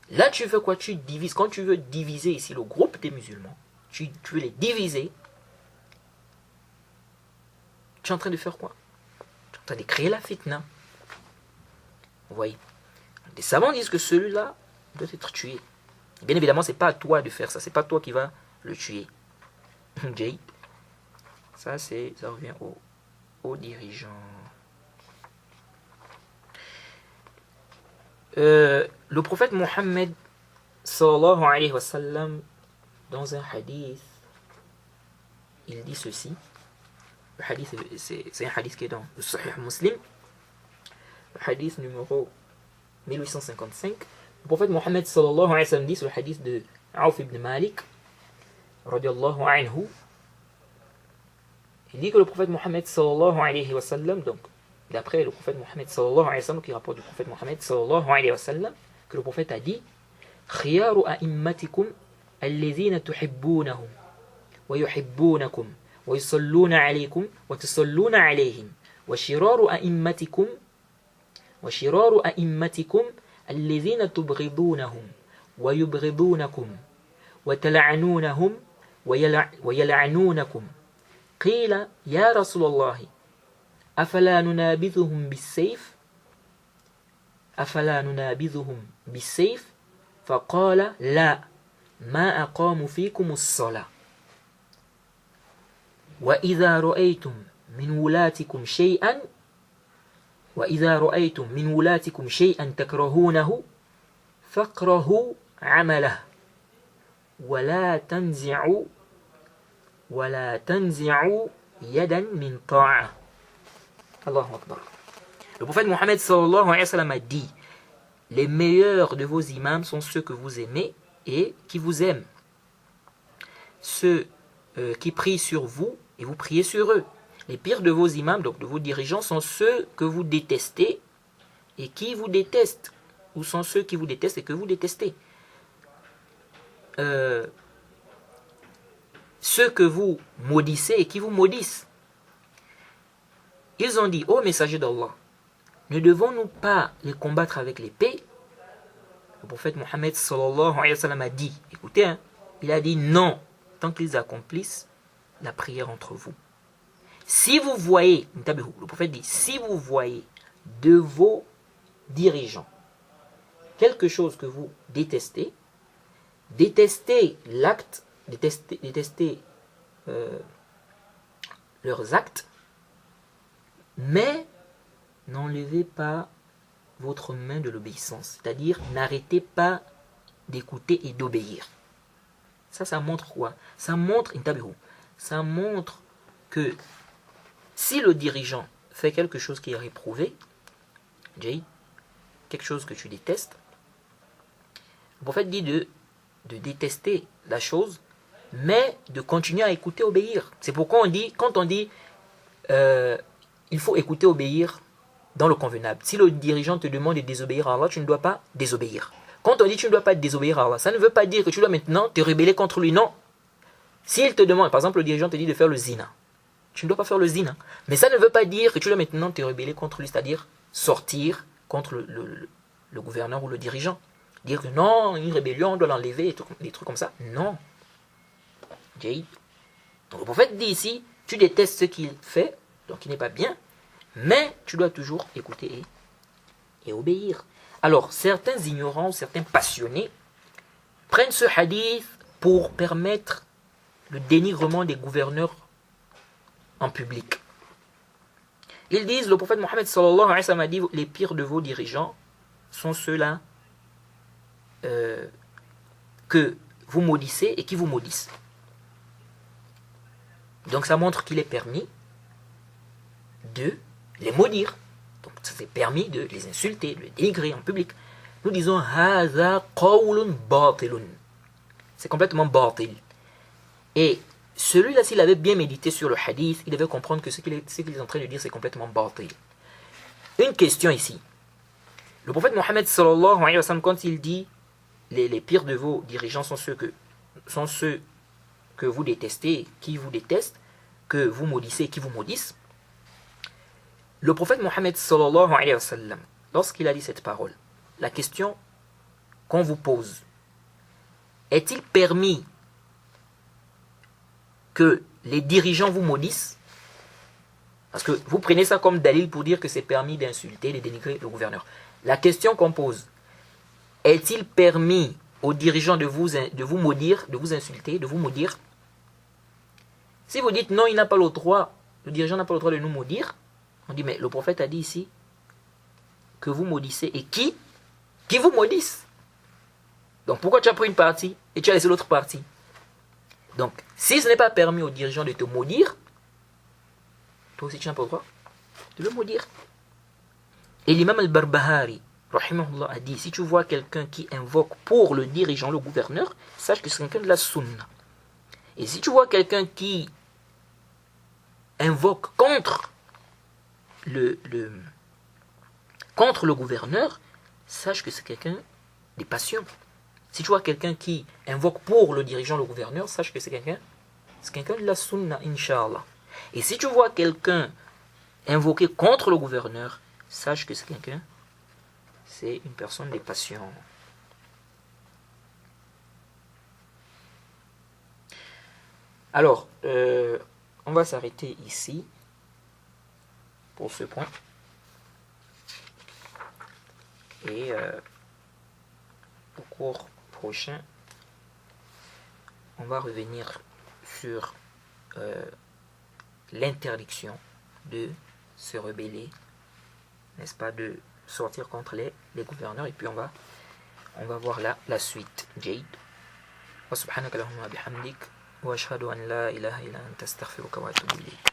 là, tu veux quoi? Tu divises. Quand tu veux diviser ici le groupe des musulmans, tu veux les diviser, tu es en train de faire quoi? Tu es en train de créer la fitna. Vous voyez? Des savants disent que celui-là doit être tué. Bien évidemment, c'est pas à toi de faire ça. C'est pas toi qui vas le tuer. Jay. Ça revient aux dirigeants. Le prophète Mohammed sallallahu alayhi wa sallam, dans un hadith, il dit ceci. Le hadith, c'est un hadith qui est dans le Sahih Muslim. Le hadith numéro 1855. Le prophète Mohammed sallallahu alayhi wa sallam dit, c'est le hadith de Auf ibn Malik radiallahu anhu. Il dit que le prophète Mohammed sallallahu alayhi wa sallam, donc d'après le prophète Mohammed sallallahu alayhi wa sallam, qui rapporte du prophète Mohammed sallallahu alayhi wa sallam, que le prophète a dit khiyaru a'immatikum alladhina tuhibbunahum wa yuhibbunakum wa yusalluna alaykum wa tusalluna alayhim wa shiraru a'immatikum alladhina tubghidunahum wa yubghidunakum wa tal'anunahum wa yal'anunakum qila ya Rasulallah أفلا ننابذهم بالسيف فقال لا ما أقاموا فيكم الصلاة وإذا رأيتم من ولاتكم شيئا تكرهونه فاكرهوا عمله ولا تنزعوا يدا من طاعة. Allahu Akbar. Le prophète Mohammed sallallahu alayhi wa sallam a dit: les meilleurs de vos imams sont ceux que vous aimez et qui vous aiment. Ceux qui prient sur vous et vous priez sur eux. Les pires de vos imams, donc de vos dirigeants, sont ceux que vous détestez et qui vous détestent. Ou sont ceux qui vous détestent et que vous détestez. Ceux que vous maudissez et qui vous maudissent. Ils ont dit: ô messager d'Allah, ne devons-nous pas les combattre avec l'épée? Le prophète Mohammed sallallahu alayhi wa sallam a dit, écoutez, il a dit non, tant qu'ils accomplissent la prière entre vous. Si vous voyez, le prophète dit, si vous voyez de vos dirigeants quelque chose que vous détestez, détestez l'acte, détestez leurs actes, mais n'enlevez pas votre main de l'obéissance. C'est-à-dire, n'arrêtez pas d'écouter et d'obéir. Ça montre quoi? Ça montre que si le dirigeant fait quelque chose qui est réprouvé, quelque chose que tu détestes, le prophète dit de détester la chose, mais de continuer à écouter, obéir. C'est pourquoi quand on dit il faut écouter, obéir dans le convenable. Si le dirigeant te demande de désobéir à Allah, tu ne dois pas désobéir. Quand on dit tu ne dois pas désobéir à Allah, ça ne veut pas dire que tu dois maintenant te rebeller contre lui, non. S'il te demande, par exemple le dirigeant te dit de faire le zina, tu ne dois pas faire le zina. Mais ça ne veut pas dire que tu dois maintenant te rebeller contre lui, c'est-à-dire sortir contre le gouverneur ou le dirigeant. Dire que non, une rébellion, on doit l'enlever, des trucs comme ça. Non. Donc le prophète dit ici, tu détestes ce qu'il fait, donc il n'est pas bien, mais tu dois toujours écouter et obéir. Alors, certains ignorants, certains passionnés prennent ce hadith pour permettre le dénigrement des gouverneurs en public. Ils disent, le prophète Mohammed sallallahu alayhi wa sallam a dit, les pires de vos dirigeants sont ceux-là que vous maudissez et qui vous maudissent. Donc ça montre qu'il est permis de les maudire. Donc ça c'est permis de les insulter, de les dénigrer en public. Nous disons Haza qawlun batilun. C'est complètement batil. Et celui-là, s'il avait bien médité sur le hadith, il devait comprendre que ce qu'il est en train de dire, c'est complètement batil. Une question ici. Le prophète Mohammed sallallahu alayhi wa sallam, quand il dit les pires de vos dirigeants sont ceux que vous détestez, qui vous détestent, que vous maudissez, qui vous maudissent. Le prophète Mohammed sallallahu alayhi wa sallam, lorsqu'il a dit cette parole, la question qu'on vous pose, est-il permis que les dirigeants vous maudissent? Parce que vous prenez ça comme dalil pour dire que c'est permis d'insulter, de dénigrer le gouverneur. La question qu'on pose, est-il permis aux dirigeants de vous maudire, de vous insulter, de vous maudire? Si vous dites non, il n'a pas le droit, le dirigeant n'a pas le droit de nous maudire, on dit mais le prophète a dit ici que vous maudissez. Et qui vous maudissent? Donc pourquoi tu as pris une partie et tu as laissé l'autre partie? Donc si ce n'est pas permis aux dirigeants de te maudire, toi aussi tu n'as pas le droit de le maudire. Et l'imam al-Barbahari rahimahullah a dit, si tu vois quelqu'un qui invoque pour le dirigeant, le gouverneur, sache que c'est quelqu'un de la sunna. Et si tu vois quelqu'un qui invoque contre le gouverneur, sache que c'est quelqu'un des passions. Si tu vois quelqu'un qui invoque pour le dirigeant, le gouverneur, sache que c'est quelqu'un de la sunna, inshallah. Et si tu vois quelqu'un invoquer contre le gouverneur, sache que c'est une personne des passions. Alors, on va s'arrêter ici pour ce point. Et au cours prochain, on va revenir sur l'interdiction de se rebeller, n'est-ce pas, de sortir contre les gouverneurs, et puis on va voir la suite. Jade. Wa subhanaka lahumma bihamdik wa ashhadu an la ilaha illa anta astaghfiruka wa atubu ilayk.